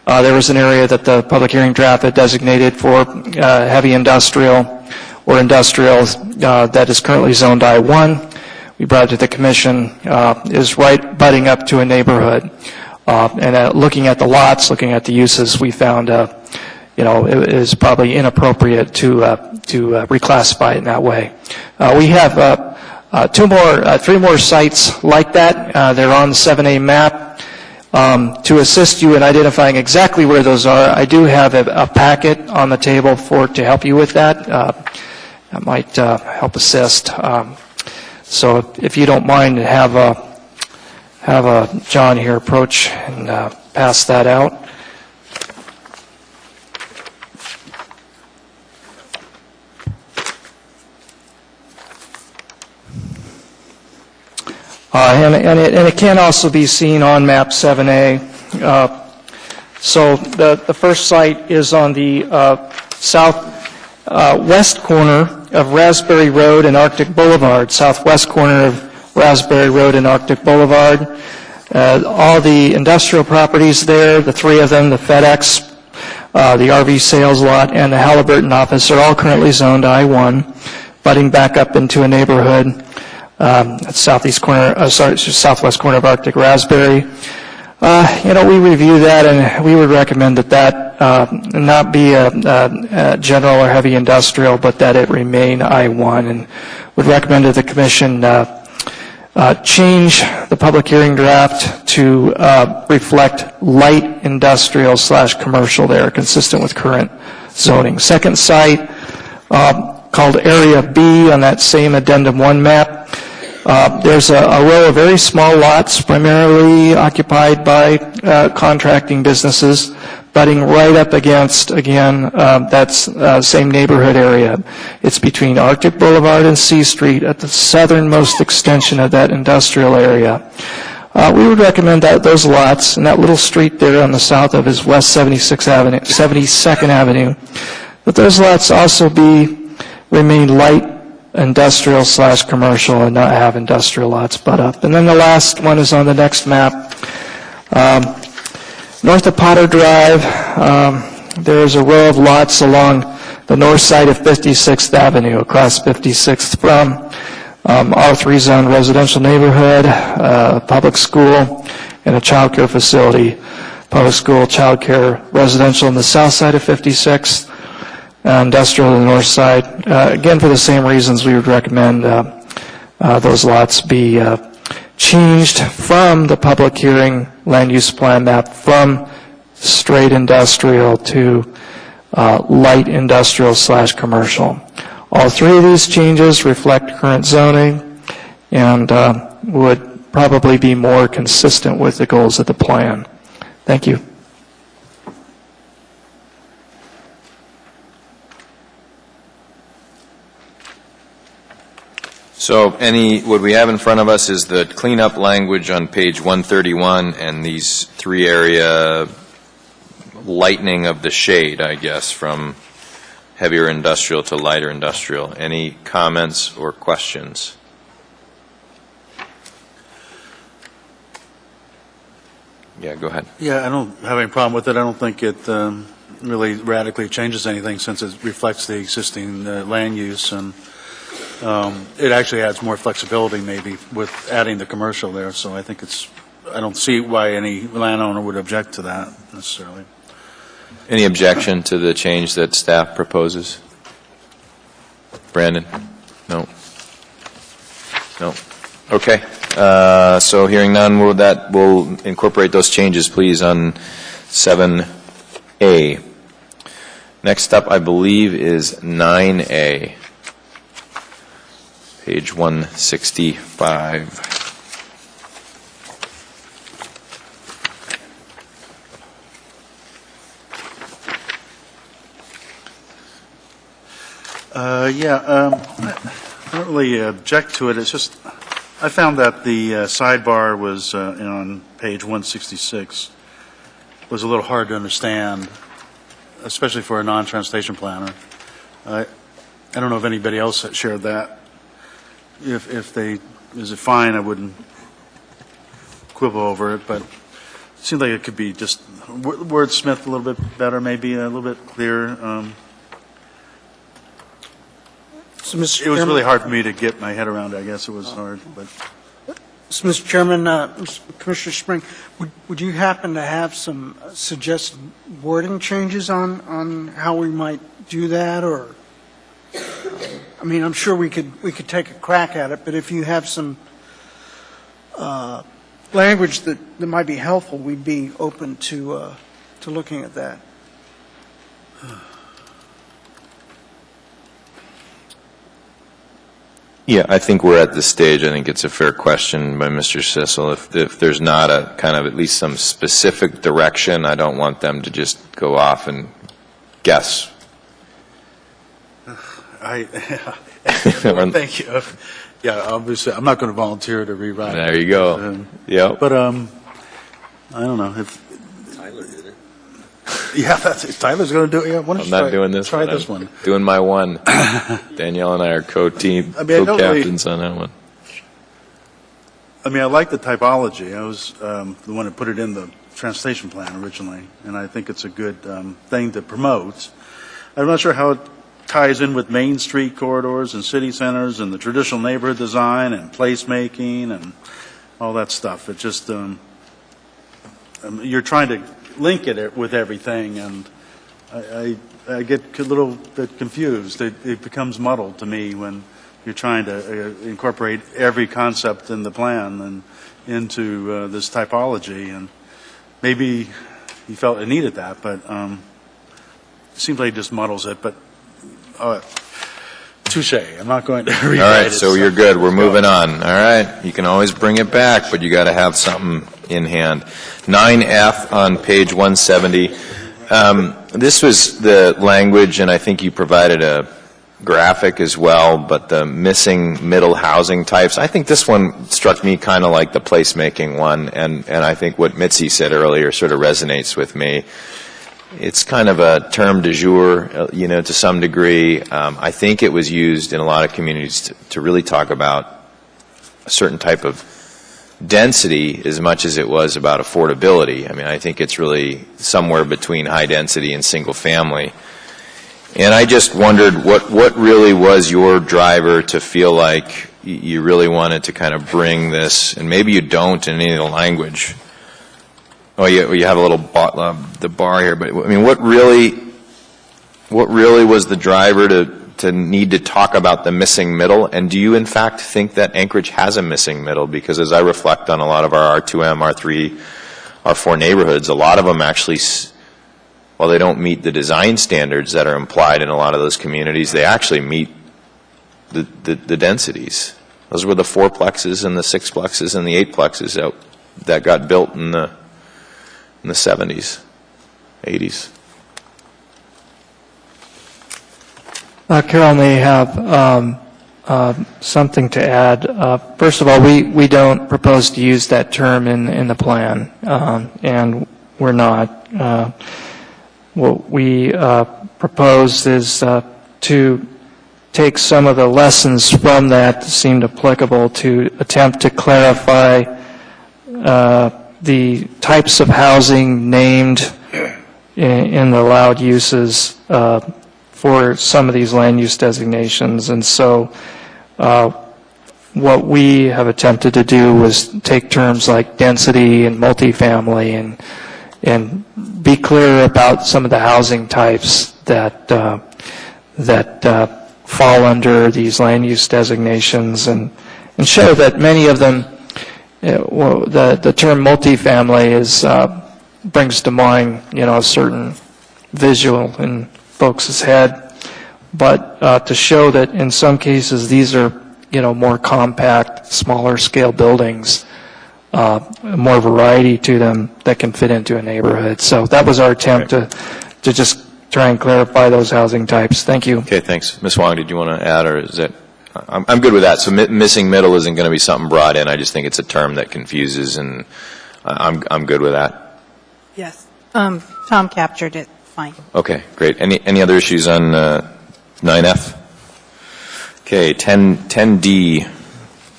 There was an area that the public hearing draft had designated for heavy industrial or industrial that is currently zoned I-1. We brought it to the commission, is right butting up to a neighborhood. And looking at the lots, looking at the uses, we found, it is probably inappropriate to reclassify it in that way. We have three more sites like that. They're on the 7A map. To assist you in identifying exactly where those are, I do have a packet on the table to help you with that. That might help assist. So if you don't mind, have John here approach and pass that out. And it can also be seen on map 7A. So the first site is on the southwest corner of Raspberry Road and Arctic Boulevard, southwest corner of Raspberry Road and Arctic Boulevard. All the industrial properties there, the three of them, the FedEx, the RV sales lot, and the Halliburton office are all currently zoned I-1, butting back up into a neighborhood. Southwest corner of Arctic Raspberry. We review that, and we would recommend that not be a general or heavy industrial, but that it remain I-1, and would recommend that the commission change the public hearing draft to reflect light industrial / commercial there, consistent with current zoning. Second site, called Area B on that same Addendum 1 map. There's a row of very small lots, primarily occupied by contracting businesses, butting right up against, again, that same neighborhood area. It's between Arctic Boulevard and C Street at the southernmost extension of that industrial area. We would recommend that those lots, and that little street there on the south of is West 72nd Avenue, that those lots also remain light industrial / commercial and not have industrial lots butt up. And then the last one is on the next map. North of Potter Drive, there is a row of lots along the north side of 56th Avenue, across 56th from R3 zone residential neighborhood, public school, and a child care facility. Public school, child care, residential on the south side of 56th. Industrial on the north side. Again, for the same reasons, we would recommend those lots be changed from the public hearing land use plan map from straight industrial to light industrial / commercial. All three of these changes reflect current zoning and would probably be more consistent with the goals of the plan. Thank you. So what we have in front of us is the cleanup language on page 131 and these 3-area lightening of the shade, I guess, from heavier industrial to lighter industrial. Any comments or questions? Yeah, go ahead. Yeah, I don't have any problem with it. I don't think it really radically changes anything since it reflects the existing land use, and it actually adds more flexibility maybe with adding the commercial there. So I think I don't see why any landowner would object to that necessarily. Any objection to the change that staff proposes? Brandon? No? No? Okay. So hearing none, we'll incorporate those changes, please, on 7A. Next up, I believe, is 9A. Page 165. I don't really object to it. It's just I found that the sidebar was on page 166 was a little hard to understand, especially for a non-transportation planner. I don't know if anybody else shared that. Is it fine? I wouldn't quibble over it, but it seems like it could be just wordsmithed a little bit better, maybe a little bit clearer. So, Mr. It was Chairman, really hard for me to get my head around it. I guess it was hard, but. So, Mr. Chairman, Commissioner Spring, would you happen to have some suggested wording changes on how we might do that, or? I mean, I'm sure we could take a crack at it, but if you have some language that might be helpful, we'd be open to looking at that. Yeah, I think we're at this stage. I think it's a fair question by Mr. Sissel. If there's not a kind of at least some specific direction, I don't want them to just go off and guess. Thank you. Yeah, obviously, I'm not going to volunteer to rewrite it. There you go. Yeah. But I don't know if Tyler did it. Yeah, Tyler's going to do it. Yeah, I'm not doing this. Try this one. Doing my one. Danielle and I are co-captains on that one. I mean, I like the typology. I was the one that put it in the transportation plan originally, and I think it's a good thing to promote. I'm not sure how it ties in with Main Street corridors and city centers and the traditional neighborhood design and placemaking and all that stuff. It just, you're trying to link it with everything, and I get a little bit confused. It becomes muddled to me when you're trying to incorporate every concept in the plan and into this typology, and maybe he felt it needed that, but it seems like it just muddles it, but touche. I'm not going to rewrite it. All right, so you're good. We're moving on. All right, you can always bring it back, but you got to have something in hand. 9F on page 170. This was the language, and I think you provided a graphic as well, but the missing middle housing types. I think this one struck me kind of like the placemaking one, and I think what Mitzi said earlier sort of resonates with me. It's kind of a term du jour, to some degree. I think it was used in a lot of communities to really talk about a certain type of density as much as it was about affordability. I mean, I think it's really somewhere between high density and single family. And I just wondered what really was your driver to feel like you really wanted to kind of bring this, and maybe you don't in any of the language. Oh, you have a little the bar here, but I mean, what really was the driver to need to talk about the missing middle? And do you in fact think that Anchorage has a missing middle? Because as I reflect on a lot of our R2M, R3, R4 neighborhoods, a lot of them actually, while they don't meet the design standards that are implied in a lot of those communities, they actually meet the densities. Those were the 4-plexes and the 6-plexes and the 8-plexes that got built in the 70s, 80s. Carol may have something to add. First of all, we don't propose to use that term in the plan, and we're not. What we propose is to take some of the lessons from that that seemed applicable to attempt to clarify the types of housing named in the allowed uses for some of these land use designations. And so what we have attempted to do was take terms like density and multifamily and be clear about some of the housing types that fall under these land use designations, and show that many of them, the term multifamily brings to mind, a certain visual in folks' head, but to show that in some cases these are, more compact, smaller scale buildings, more variety to them that can fit into a neighborhood. So that was our attempt to just try and clarify those housing types. Thank you. Okay, thanks. Ms. Wong, did you want to add, or is it? I'm good with that. So missing middle isn't going to be something brought in. I just think it's a term that confuses, and I'm good with that. Yes. Tom captured it fine. Okay, great. Any other issues on 9F? Okay, 10D.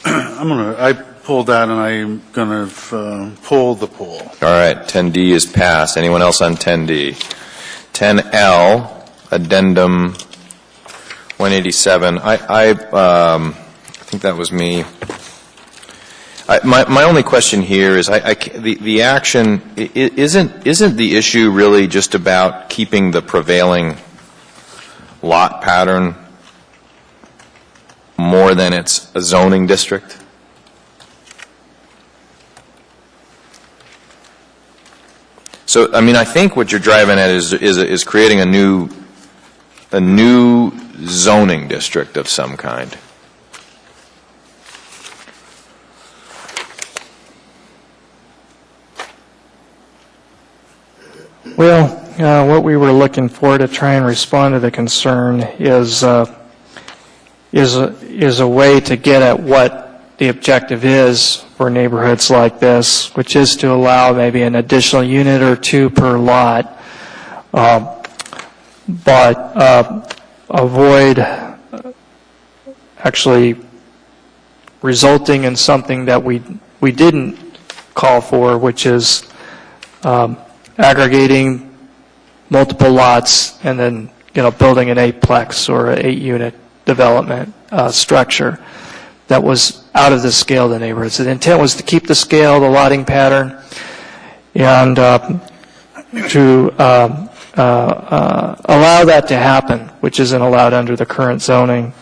I pulled that, and I'm going to pull the poll. All right, 10D is passed. Anyone else on 10D? 10L, addendum 187. I think that was me. My only question here is the action isn't the issue really just about keeping the prevailing lot pattern more than it's a zoning district? So, I mean, I think what you're driving at is creating a new zoning district of some kind. Well, what we were looking for to try and respond to the concern is a way to get at what the objective is for neighborhoods like this, which is to allow maybe an additional unit or two per lot, but avoid actually resulting in something that we didn't call for, which is aggregating multiple lots and then building an 8-plex or an 8-unit development structure that was out of the scale of the neighborhood. So the intent was to keep the scale, the lotting pattern, And to allow that to happen, which isn't allowed under the current zoning,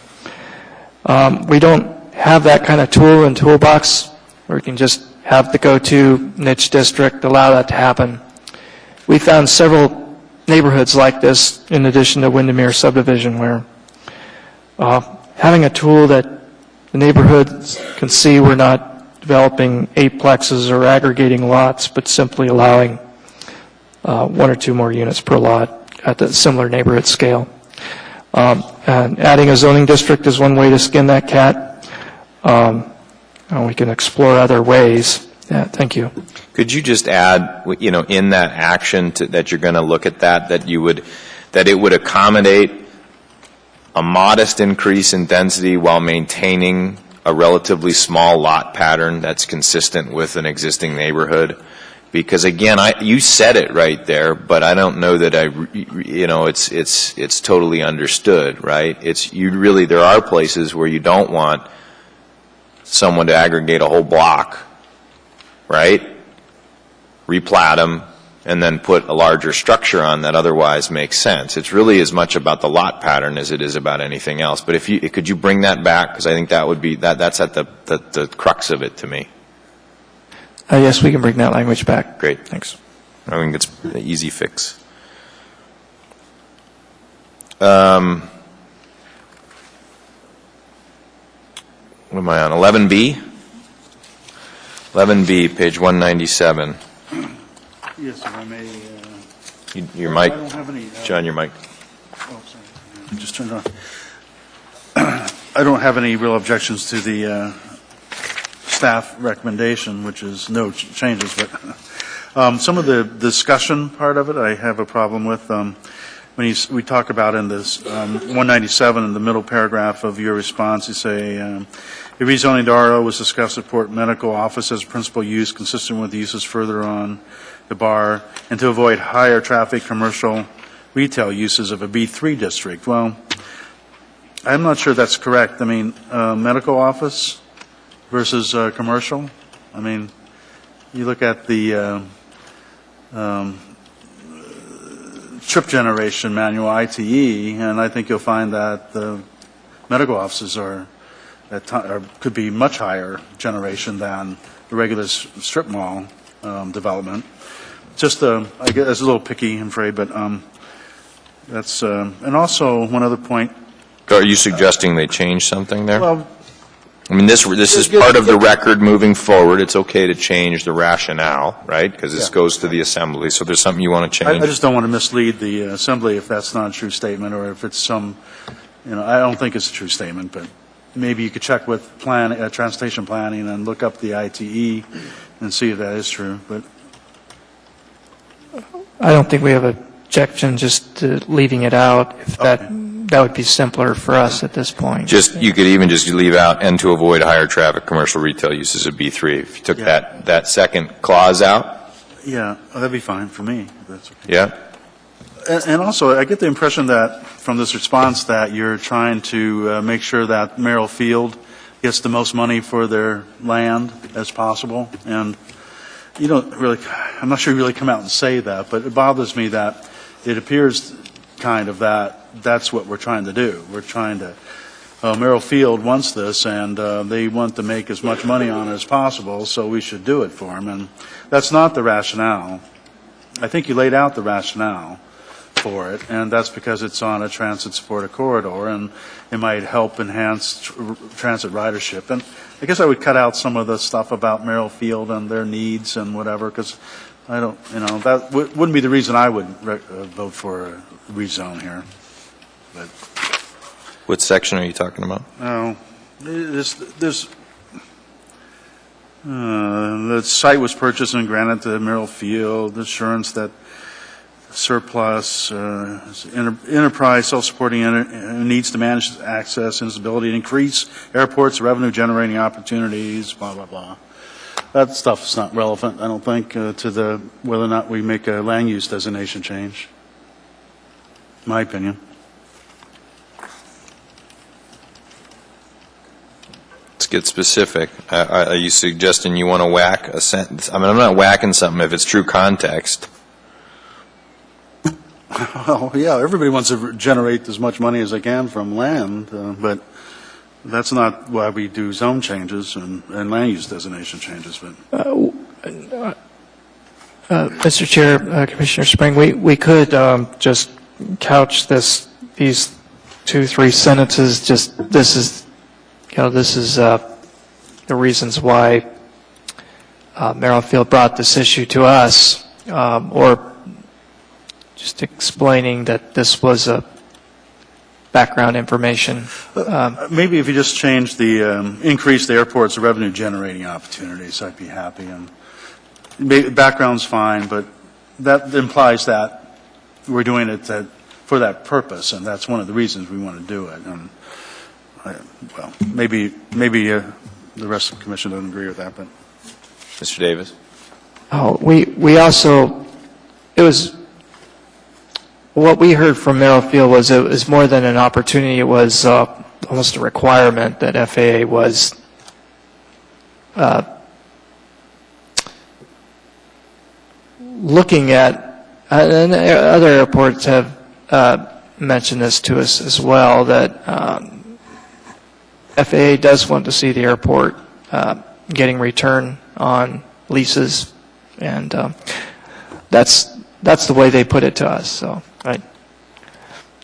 we don't have that kind of tool and toolbox where we can just have the go-to niche district, allow that to happen. We found several neighborhoods like this in addition to Windermere subdivision where having a tool that the neighborhoods can see we're not developing eightplexes or aggregating lots, but simply allowing one or two more units per lot at the similar neighborhood scale. And adding a zoning district is one way to skin that cat. And we can explore other ways. Yeah, thank you. Could you just add, in that action that you're going to look at that it would accommodate a modest increase in density while maintaining a relatively small lot pattern that's consistent with an existing neighborhood? Because again, you said it right there, but I don't know that it's totally understood, right? There are places where you don't want someone to aggregate a whole block, right? Replat them, and then put a larger structure on that otherwise makes sense. It's really as much about the lot pattern as it is about anything else. But could you bring that back? Because I think that would be, that's at the crux of it to me. Yes, we can bring that language back. Great, thanks. I think it's an easy fix. What am I on? 11B? 11B, page 197. Yes, if I may. Your mic, I don't have any. John, your mic. Oh, sorry. I just turned it on. I don't have any real objections to the staff recommendation, which is no changes, but some of the discussion part of it I have a problem with. When we talk about in this 197 in the middle paragraph of your response, you say, the rezoning to RO was discussed at Port Medical Office as principal use consistent with the uses further on the bar and to avoid higher traffic commercial retail uses of a B3 district. Well, I'm not sure that's correct. I mean, medical office versus commercial. I mean, you look at the trip generation manual, ITE, and I think you'll find that the medical offices could be much higher generation than the regular strip mall development. Just, I guess, it's a little picky, I'm afraid, but that's, and also one other point. Are you suggesting they change something there? Well, I mean, this is part of the record moving forward. It's okay to change the rationale, right? Because this goes to the assembly. So there's something you want to change. I just don't want to mislead the assembly if that's not a true statement, or if it's some, I don't think it's a true statement, but maybe you could check with transportation planning and look up the ITE and see if that is true. But I don't think we have an objection just to leaving it out. If that would be simpler for us at this point. You could even just leave out and to avoid higher traffic commercial retail uses of B3. If you took that second clause out. Yeah, that'd be fine for me. If that's okay. Yeah. And also, I get the impression that from this response that you're trying to make sure that Merrill Field gets the most money for their land as possible. And you don't really, I'm not sure you really come out and say that, but it bothers me that it appears kind of that's what we're trying to do. We're trying to, Merrill Field wants this, and they want to make as much money on it as possible, so we should do it for them. And that's not the rationale. I think you laid out the rationale for it, and that's because it's on a transit-supported corridor, and it might help enhance transit ridership. And I guess I would cut out some of the stuff about Merrill Field and their needs and whatever, because I don't, that wouldn't be the reason I would vote for a rezone here. But What section are you talking about? no, the site was purchased and granted to Merrill Field, assurance that surplus, enterprise self-supporting needs to manage access and its ability to increase airports, revenue-generating opportunities, blah, blah, blah. That stuff's not relevant, I don't think, to whether or not we make a land use designation change, in my opinion. It's get specific. Are you suggesting you want to whack a sentence? I mean, I'm not whacking something if it's true context. Well, yeah, everybody wants to generate as much money as they can from land, but that's not why we do zone changes and land use designation changes. But Mr. Chair, Commissioner Spring, we could just couch these 2-3 sentences, just this is the reasons why Merrifield brought this issue to us, or just explaining that this was a background information. maybe if you just change the increase the airport's revenue generating opportunities, I'd be happy. And background's fine, but that implies that we're doing it for that purpose, and that's one of the reasons we want to do it. And well, maybe the rest of the commission doesn't agree with that, but Mr. Davis? Oh, we also, it was, what we heard from Merrifield was it was more than an opportunity, it was almost a requirement that FAA was looking at, and other airports have mentioned this to us as well, that FAA does want to see the airport getting return on leases, and that's the way they put it to us. So,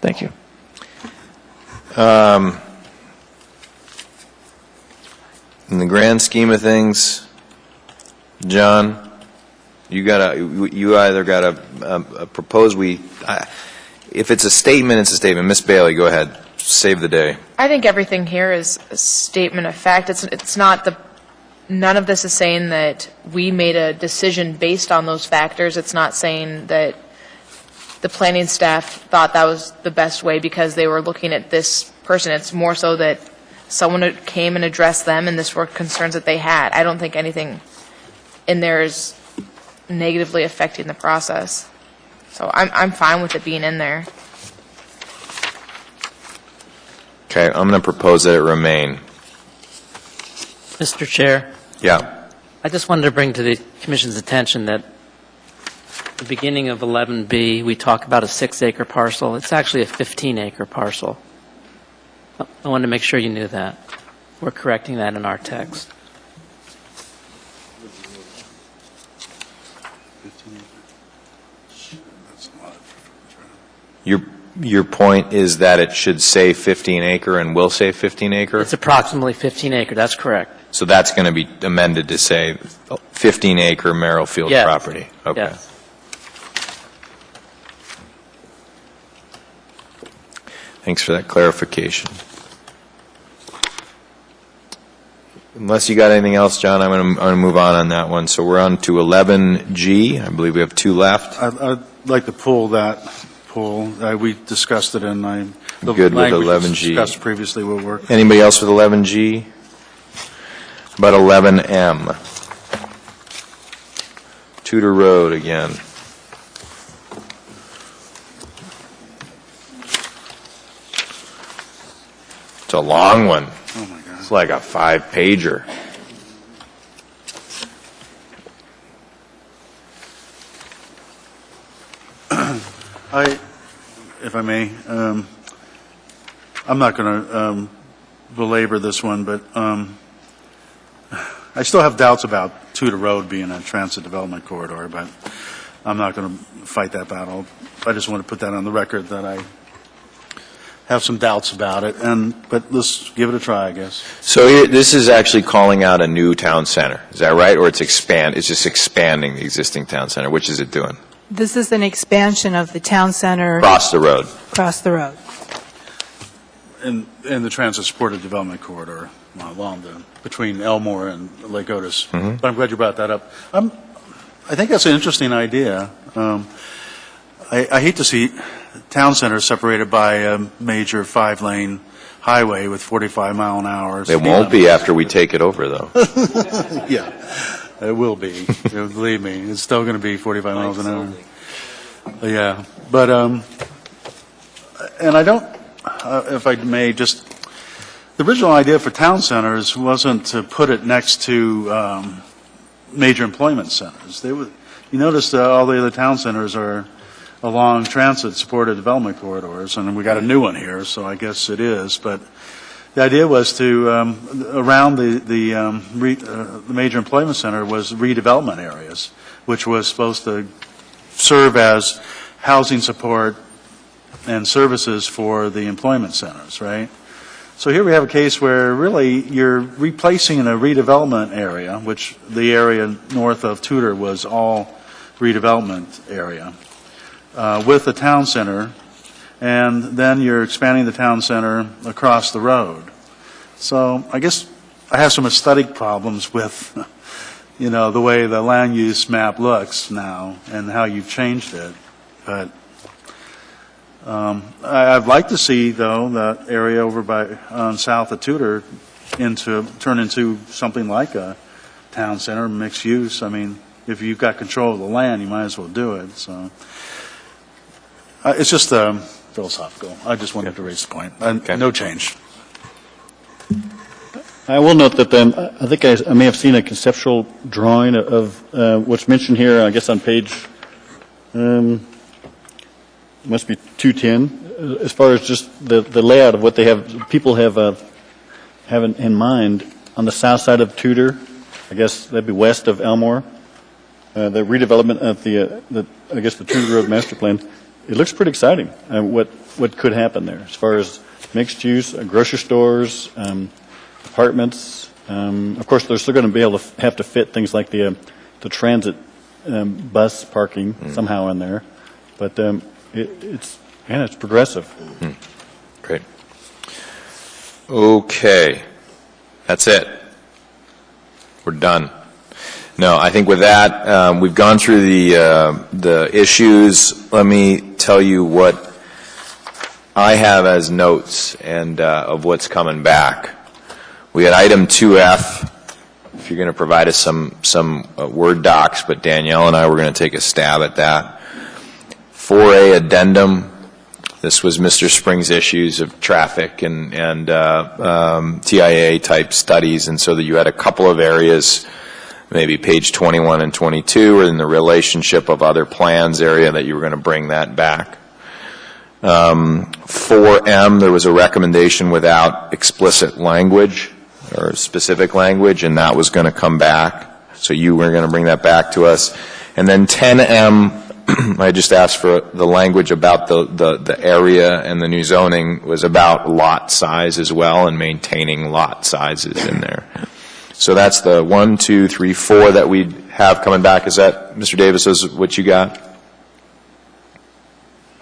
thank you. In the grand scheme of things, John, you either got to propose if it's a statement, it's a statement. Miss Bailey, go ahead. Save the day. I think everything here is a statement of fact. It's not none of this is saying that we made a decision based on those factors. It's not saying that the planning staff thought that was the best way because they were looking at this person. It's more so that someone came and addressed them, and this were concerns that they had. I don't think anything in there is negatively affecting the process. So I'm fine with it being in there. Okay, I'm going to propose that it remain. Mr. Chair, Yeah. I just wanted to bring to the Commission's attention that at the beginning of 11B, we talk about a 6-acre parcel. It's actually a 15-acre parcel. I wanted to make sure you knew that. We're correcting that in our text. Your point is that it should say 15-acre and will say 15-acre? It's approximately 15-acre. That's correct. So that's going to be amended to say 15-acre Merrifield Yes. property? Okay. Yes. Thanks for that clarification. Unless you got anything else, John, I'm going to move on that one. So we're on to 11G. I believe we have 2 left. I'd like to pull that. We discussed it, and the Good with language 11G. discussed previously will work. Anybody else with 11G? About 11M. Tudor Road again. It's a long one. Oh, my God. It's like a 5-pager. If I may, I'm not going to belabor this one, but I still have doubts about Tudor Road being a transit development corridor, but I'm not going to fight that battle. I just want to put that on the record that I have some doubts about it, but let's give it a try, I guess. So this is actually calling out a new town center. Is that right? Or it's just expanding the existing town center. Which is it doing? This is an expansion of the town center Across the road. across the road. In the transit supported development corridor between Elmore and Lake Otis. Mm-hmm. But I'm glad you brought that up. I think that's an interesting idea. I hate to see town centers separated by a major 5-lane highway with 45 mile an hour. It won't be after we take it over, though. Yeah, it will be. Believe me, it's still going to be 45 miles an hour. Yeah, but and I don't. If I may, just The original idea for town centers wasn't to put it next to major employment centers. You notice that all the other town centers are along transit-supported development corridors, and we got a new one here, so I guess it is. But the idea was to, around the major employment center was redevelopment areas, which was supposed to serve as housing support and services for the employment centers, right? So here we have a case where really you're replacing a redevelopment area, which the area north of Tudor was all redevelopment area, with the town center, and then you're expanding the town center across the road. So I guess I have some aesthetic problems with, the way the land use map looks now and how you've changed it. But I'd like to see, though, that area over on south of Tudor turn into something like a town center, mixed use. I mean, if you've got control of the land, you might as well do it. So it's just philosophical. I just wanted to raise the point. Okay. No change. I will note that I think I may have seen a conceptual drawing of what's mentioned here, I guess on page, must be 210, as far as just the layout of what they have, people have in mind on the south side of Tudor. I guess that'd be west of Elmore. The redevelopment of the Tudor Road Master Plan. It looks pretty exciting. What could happen there as far as mixed use, grocery stores, apartments. Of course, they're still going to be able to have to fit things like the transit bus parking somehow in there, but it's progressive. Great. Okay. That's it. We're done. No, I think with that, we've gone through the issues. Let me tell you what I have as notes and of what's coming back. We had item 2F. If you're going to provide us some Word docs, but Danielle and I were going to take a stab at that. 4A addendum. This was Mr. Spring's issues of traffic and TIA type studies, and so that you had a couple of areas, maybe page 21 and 22, or in the relationship of other plans area that you were going to bring that back. 4M, there was a recommendation without explicit language or specific language, and that was going to come back. So you were going to bring that back to us. And then 10M, I just asked for the language about the area, and the new zoning was about lot size as well, and maintaining lot sizes in there. So that's the 1, 2, 3, 4 that we have coming back. Is that, Mr. Davis, is what you got?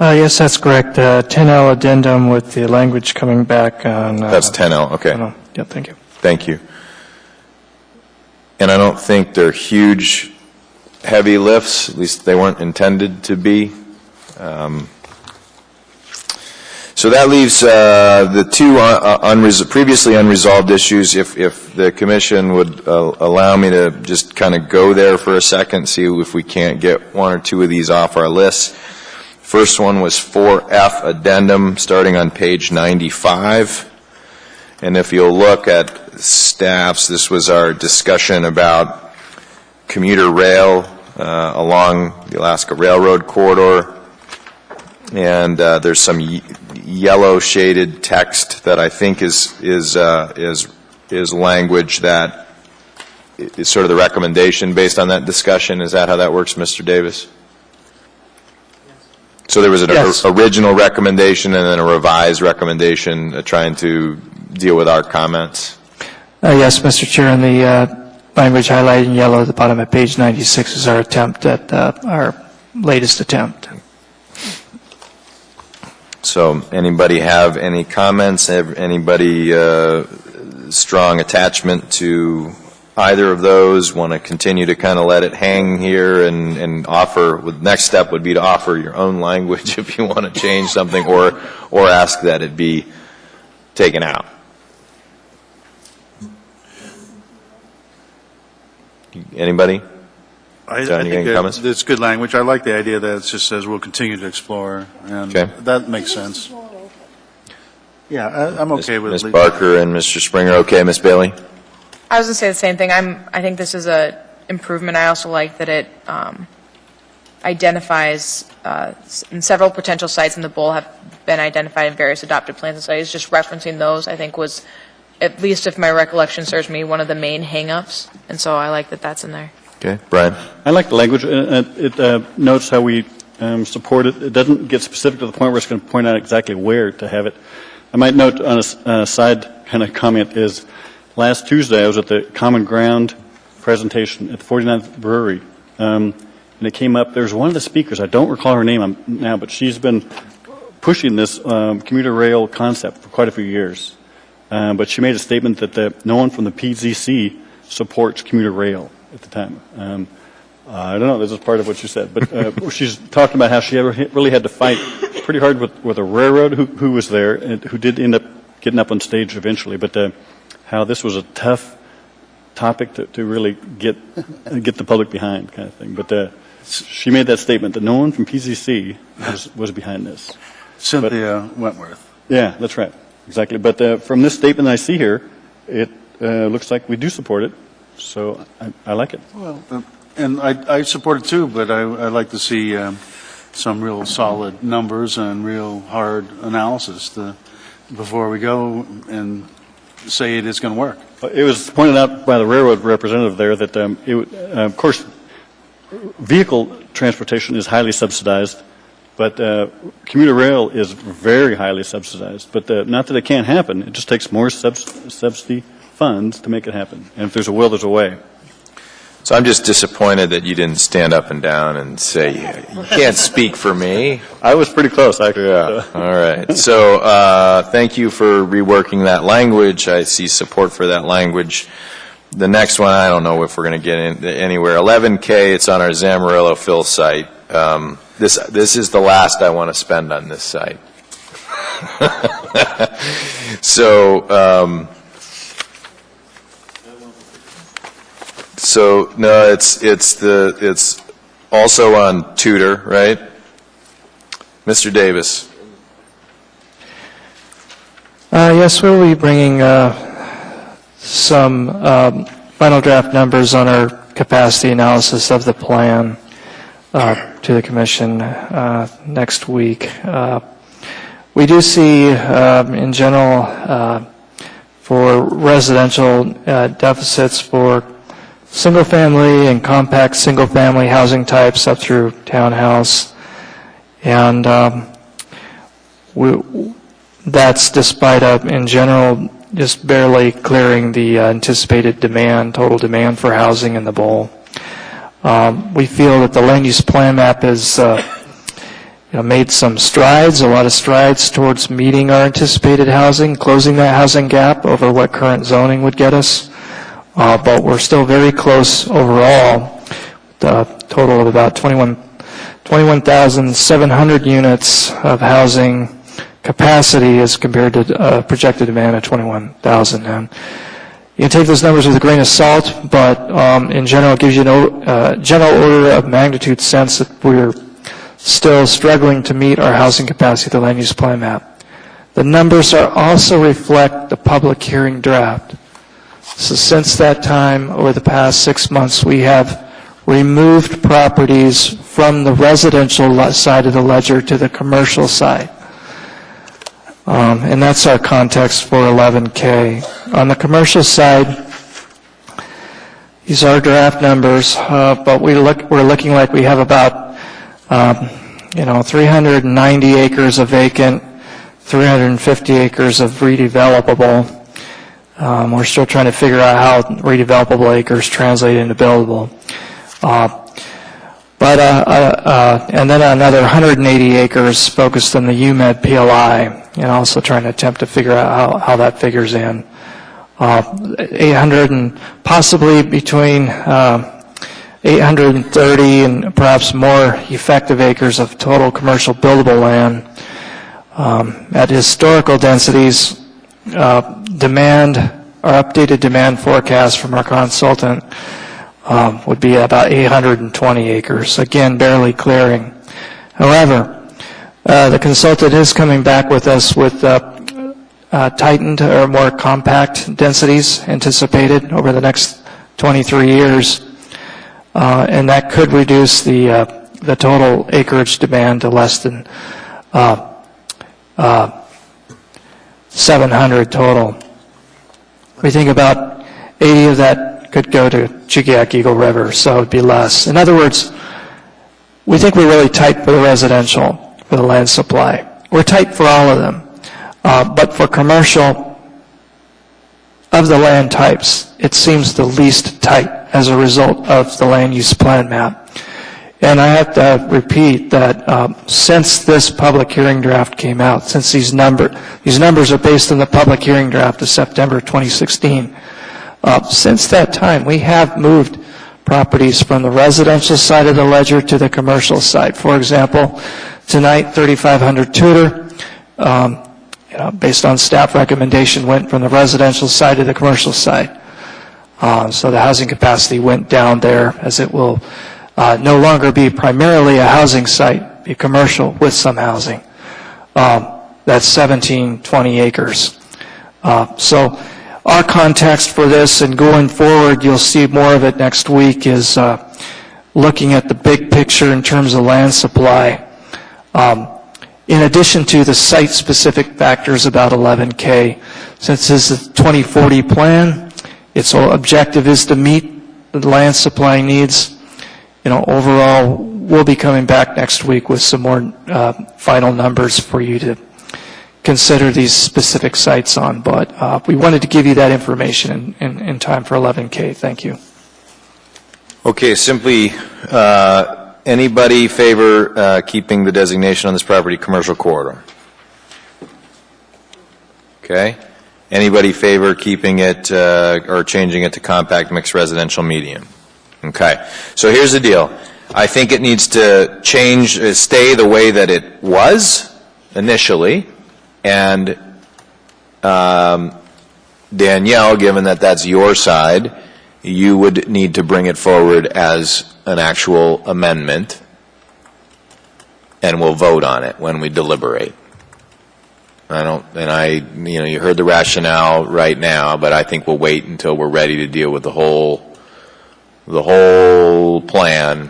Yes, that's correct. 10L addendum with the language coming back on... That's 10L, okay. Yeah, thank you. Thank you. And I don't think they're huge, heavy lifts, at least they weren't intended to be. So that leaves the two previously unresolved issues. If the commission would allow me to just kind of go there for a second, see if we can't get one or two of these off our list. First one was 4F addendum, starting on page 95. And if you'll look at staffs, this was our discussion about commuter rail along the Alaska Railroad corridor. And there's some yellow shaded text that I think is language that is sort of the recommendation based on that discussion. Is that how that works, Mr. Davis? So there was an original recommendation and then a revised recommendation trying to deal with our comments? Yes, Mr. Chair, and the language highlighted in yellow at the bottom of page 96 is our attempt at our latest attempt. So anybody have any comments? Anybody strong attachment to either of those? Want to continue to kind of let it hang here and offer, the next step would be to offer your own language if you want to change something, or ask that it be taken out. Anybody? I John, you got think any comments? it's good language. I like the idea that it just says we'll continue to explore, and Okay. that makes sense. Yeah, I'm okay with Ms. leaving. Barker and Mr. Springer, okay, Ms. Bailey? I was going to say the same thing. I think this is a improvement. I also like that it identifies, and several potential sites in the bowl have been identified in various adopted plans and studies. Just referencing those, I think, was, at least if my recollection serves me, one of the main hang-ups. And so I like that that's in there. Okay, Brian? I like the language. It notes how we support it. It doesn't get specific to the point where it's going to point out exactly where to have it. I might note on a side kind of comment is, last Tuesday I was at the Common Ground presentation at the 49th Brewery, and it came up, there's one of the speakers, I don't recall her name now, but she's been pushing this commuter rail concept for quite a few years. But she made a statement that no one from the PZC supports commuter rail at the time. I don't know, this is part of what she said, but she's talking about how she really had to fight pretty hard with a railroad who was there and who did end up getting up on stage eventually, but how this was a tough topic to really get the public behind, kind of thing. But she made that statement that no one from PZC was behind this. Cynthia Wentworth. Yeah, that's right. Exactly. But from this statement I see here, it looks like we do support it. So I like it. Well, and I support it too, but I'd like to see some real solid numbers and real hard analysis before we go and say it is going to work. It was pointed out by the railroad representative there that, of course, vehicle transportation is highly subsidized, but commuter rail is very highly subsidized. But not that it can't happen. It just takes more subsidy funds to make it happen. And if there's a will, there's a way. So I'm just disappointed that you didn't stand up and down and say, you can't speak for me. I was pretty close, actually. Yeah, all right. So thank you for reworking that language. I see support for that language. The next one, I don't know if we're going to get anywhere. 11K, it's on our Zamarillo fill site. This is the last I want to spend on this site. So no, it's also on Tudor, right? Mr. Davis. Yes, we'll be bringing some final draft numbers on our capacity analysis of the plan to the Commission next week. We do see, in general, for residential deficits for single-family and compact single-family housing types up through townhouse. And that's despite, in general, just barely clearing the anticipated demand, total demand for housing in the bowl. We feel that the land use plan map has made some strides, a lot of strides towards meeting our anticipated housing, closing that housing gap over what current zoning would get us. But we're still very close overall, the total of about 21,700 units of housing capacity as compared to projected demand of 21,000. And you can take those numbers with a grain of salt, but in general, it gives you a general order of magnitude sense that we're still struggling to meet our housing capacity, the land use plan map. The numbers also reflect the public hearing draft. So since that time, over the past 6 months, we have removed properties from the residential side of the ledger to the commercial side. And that's our context for 11K. On the commercial side, these are draft numbers, but we're looking like we have about 390 acres of vacant, 350 acres of redevelopable. We're still trying to figure out how redevelopable acres translate into buildable. And then another 180 acres focused on the UMed PLI, and also trying to attempt to figure out how that figures in. 800 and possibly between 830 and perhaps more effective acres of total commercial buildable land. At historical densities, demand, our updated demand forecast from our consultant would be about 820 acres, again, barely clearing. However, the consultant is coming back with us with tightened or more compact densities anticipated over the next 23 years. And that could reduce the total acreage demand to less than 700 total. We think about 80 of that could go to Chiquiac Eagle River, so it would be less. In other words, we think we're really tight for the residential, for the land supply. We're tight for all of them. But for commercial, of the land types, it seems the least tight as a result of the land use plan map. And I have to repeat that since this public hearing draft came out, since these numbers are based on the public hearing draft of September 2016, since that time we have moved properties from the residential side of the ledger to the commercial side. For example, tonight 3500 Tudor, based on staff recommendation, went from the residential side to the commercial side. So the housing capacity went down there, as it will no longer be primarily a housing site, be commercial with some housing. That's 17-20 acres. So our context for this, and going forward, you'll see more of it next week, is looking at the big picture in terms of land supply. In addition to the site-specific factors about 11K, since this is a 2040 plan, its objective is to meet the land supply needs. Overall, we'll be coming back next week with some more final numbers for you to consider these specific sites on. But we wanted to give you that information in time for 11K. Thank you. Okay, simply, anybody favor keeping the designation on this property commercial corridor? Okay. Anybody favor keeping it or changing it to compact mixed residential medium? Okay. So here's the deal. I think it needs to change, stay the way that it was initially, and Danielle, given that that's your side, you would need to bring it forward as an actual amendment, and we'll vote on it when we deliberate. You heard the rationale right now, but I think we'll wait until we're ready to deal with the whole plan.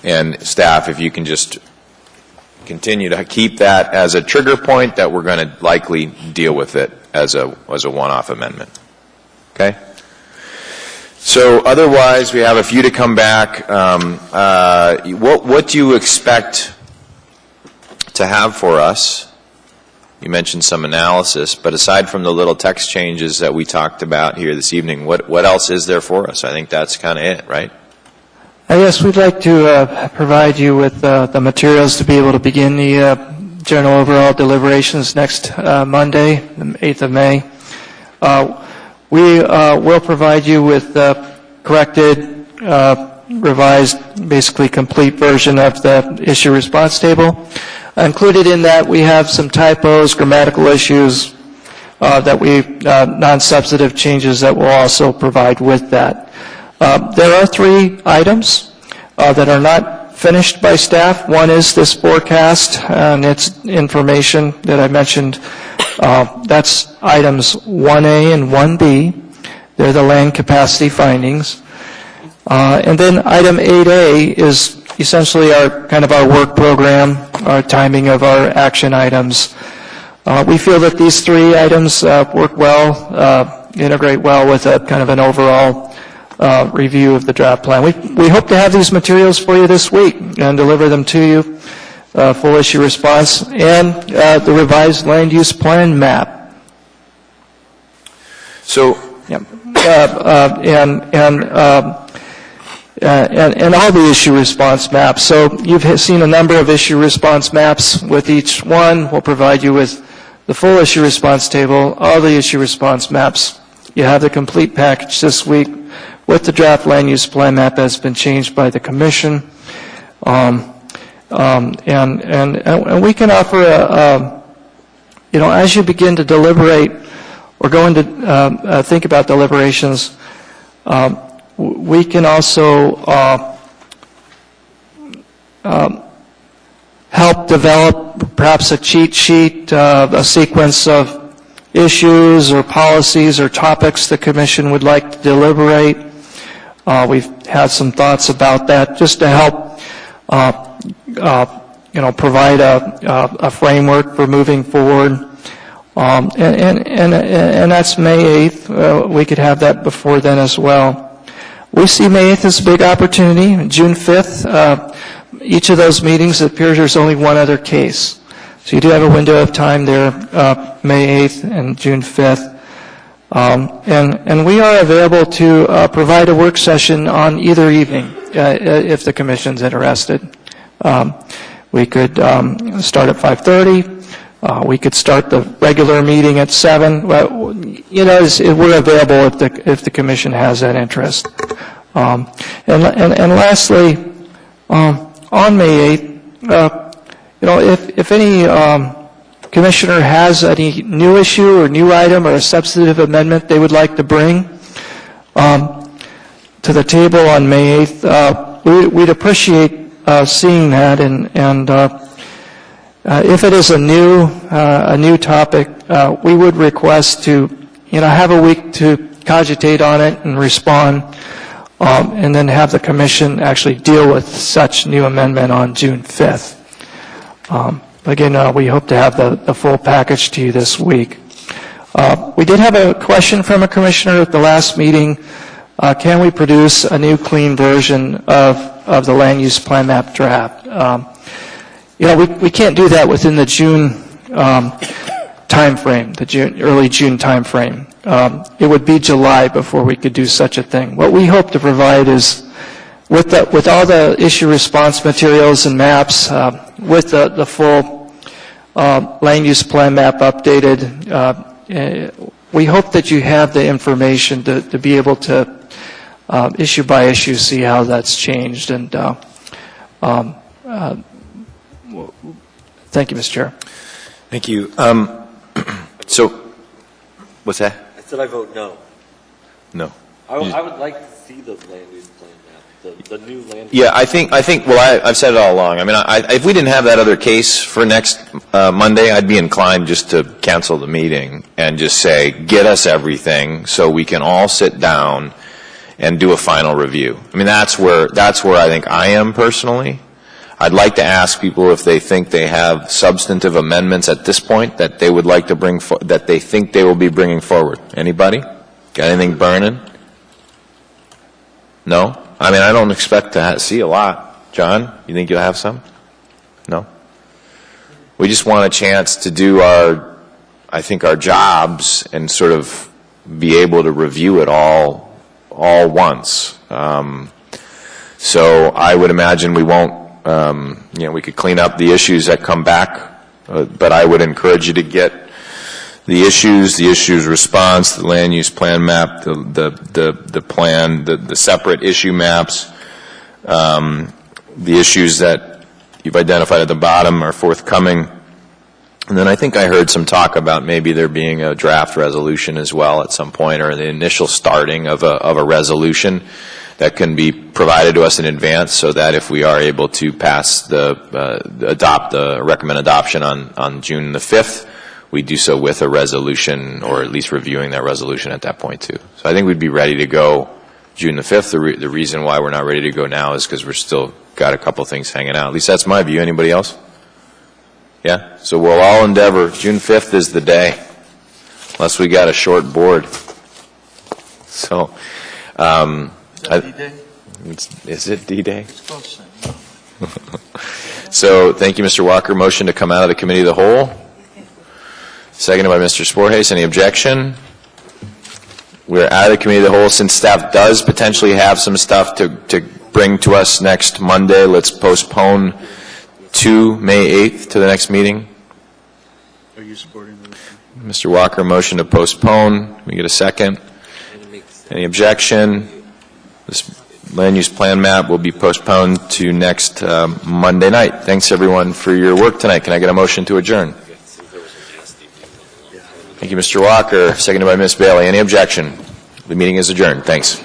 And staff, if you can just continue to keep that as a trigger point, that we're going to likely deal with it as a one-off amendment. Okay? So otherwise, we have a few to come back. What do you expect to have for us? You mentioned some analysis, but aside from the little text changes that we talked about here this evening, what else is there for us? I think that's kind of it, right? Yes, we'd like to provide you with the materials to be able to begin the general overall deliberations next Monday, the 8th of May. We will provide you with corrected, revised, basically complete version of the issue response table. Included in that, we have some typos, grammatical issues, non-substantive changes that we'll also provide with that. There are 3 items that are not finished by staff. One is this forecast and its information that I mentioned. That's items 1A and 1B. They're the land capacity findings. And then item 8A is essentially our work program, our timing of our action items. We feel that these 3 items work well, integrate well with a kind of an overall review of the draft plan. We hope to have these materials for you this week and deliver them to you, full issue response, and the revised land use plan map. So, and all the issue response maps. So you've seen a number of issue response maps. With each one, we'll provide you with the full issue response table, all the issue response maps. You have the complete package this week with the draft land use plan map that's been changed by the commission. And we can offer as you begin to deliberate or go into think about deliberations, we can also help develop perhaps a cheat sheet, a sequence of issues or policies or topics the commission would like to deliberate. We've had some thoughts about that just to help, provide a framework for moving forward. And that's May 8th. We could have that before then as well. We see May 8th as a big opportunity. June 5th, each of those meetings, it appears there's only one other case. So you do have a window of time there, May 8th and June 5th. And we are available to provide a work session on either evening if the commission's interested. We could start at 5:30. We could start the regular meeting at 7. Well, we're available if the commission has that interest. And lastly, on May 8th, if any commissioner has any new issue or new item or a substantive amendment they would like to bring to the table on May 8th, we'd appreciate seeing that. And if it is a new topic, we would request to have a week to cogitate on it and respond, and then have the commission actually deal with such new amendment on June 5th. Again, we hope to have the full package to you this week. We did have a question from a commissioner at the last meeting. Can we produce a new clean version of the land use plan map draft? We can't do that within the June time frame, early June time frame. It would be July before we could do such a thing. What we hope to provide is, with all the issue response materials and maps, with the full land use plan map updated, we hope that you have the information to be able to issue by issue see how that's changed. And thank you, Mr. Chair. Thank you. So, what's that? I said I vote no. No. I would like to see the land use plan map, the new land use. Yeah, I think. Well, I've said it all along. I mean, if we didn't have that other case for next Monday, I'd be inclined just to cancel the meeting and just say, get us everything so we can all sit down and do a final review. I mean, that's where I think I am personally. I'd like to ask people if they think they have substantive amendments at this point that they would like to bring, that they think they will be bringing forward. Anybody? Got anything burning? No? I mean, I don't expect to see a lot. John, you think you'll have some? No? We just want a chance to do our jobs and sort of be able to review it all once. So I would imagine we won't, we could clean up the issues that come back, but I would encourage you to get the issues response, the land use plan map, the plan, the separate issue maps, the issues that you've identified at the bottom are forthcoming. And then I think I heard some talk about maybe there being a draft resolution as well at some point, or the initial starting of a resolution that can be provided to us in advance, so that if we are able to pass recommend adoption on June the 5th, we do so with a resolution, or at least reviewing that resolution at that point too. So I think we'd be ready to go June the 5th. The reason why we're not ready to go now is because we're still got a couple things hanging out. At least that's my view. Anybody else? Yeah? So we'll all endeavor. June 5th is the day, unless we got a short board. So, D-Day? Is it D-Day? It's close. So, thank you, Mr. Walker. Motion to come out of the committee of the whole. Seconded by Mr. Sporthays. Any objection? We're out of the committee of the whole. Since staff does potentially have some stuff to bring to us next Monday, let's postpone to May 8th to the next meeting. Are you supporting the motion? Mr. Walker, motion to postpone. Can we get a second? Any objection? This land use plan map will be postponed to next Monday night. Thanks, everyone, for your work tonight. Can I get a motion to adjourn? Thank you, Mr. Walker. Seconded by Ms. Bailey. Any objection? The meeting is adjourned. Thanks.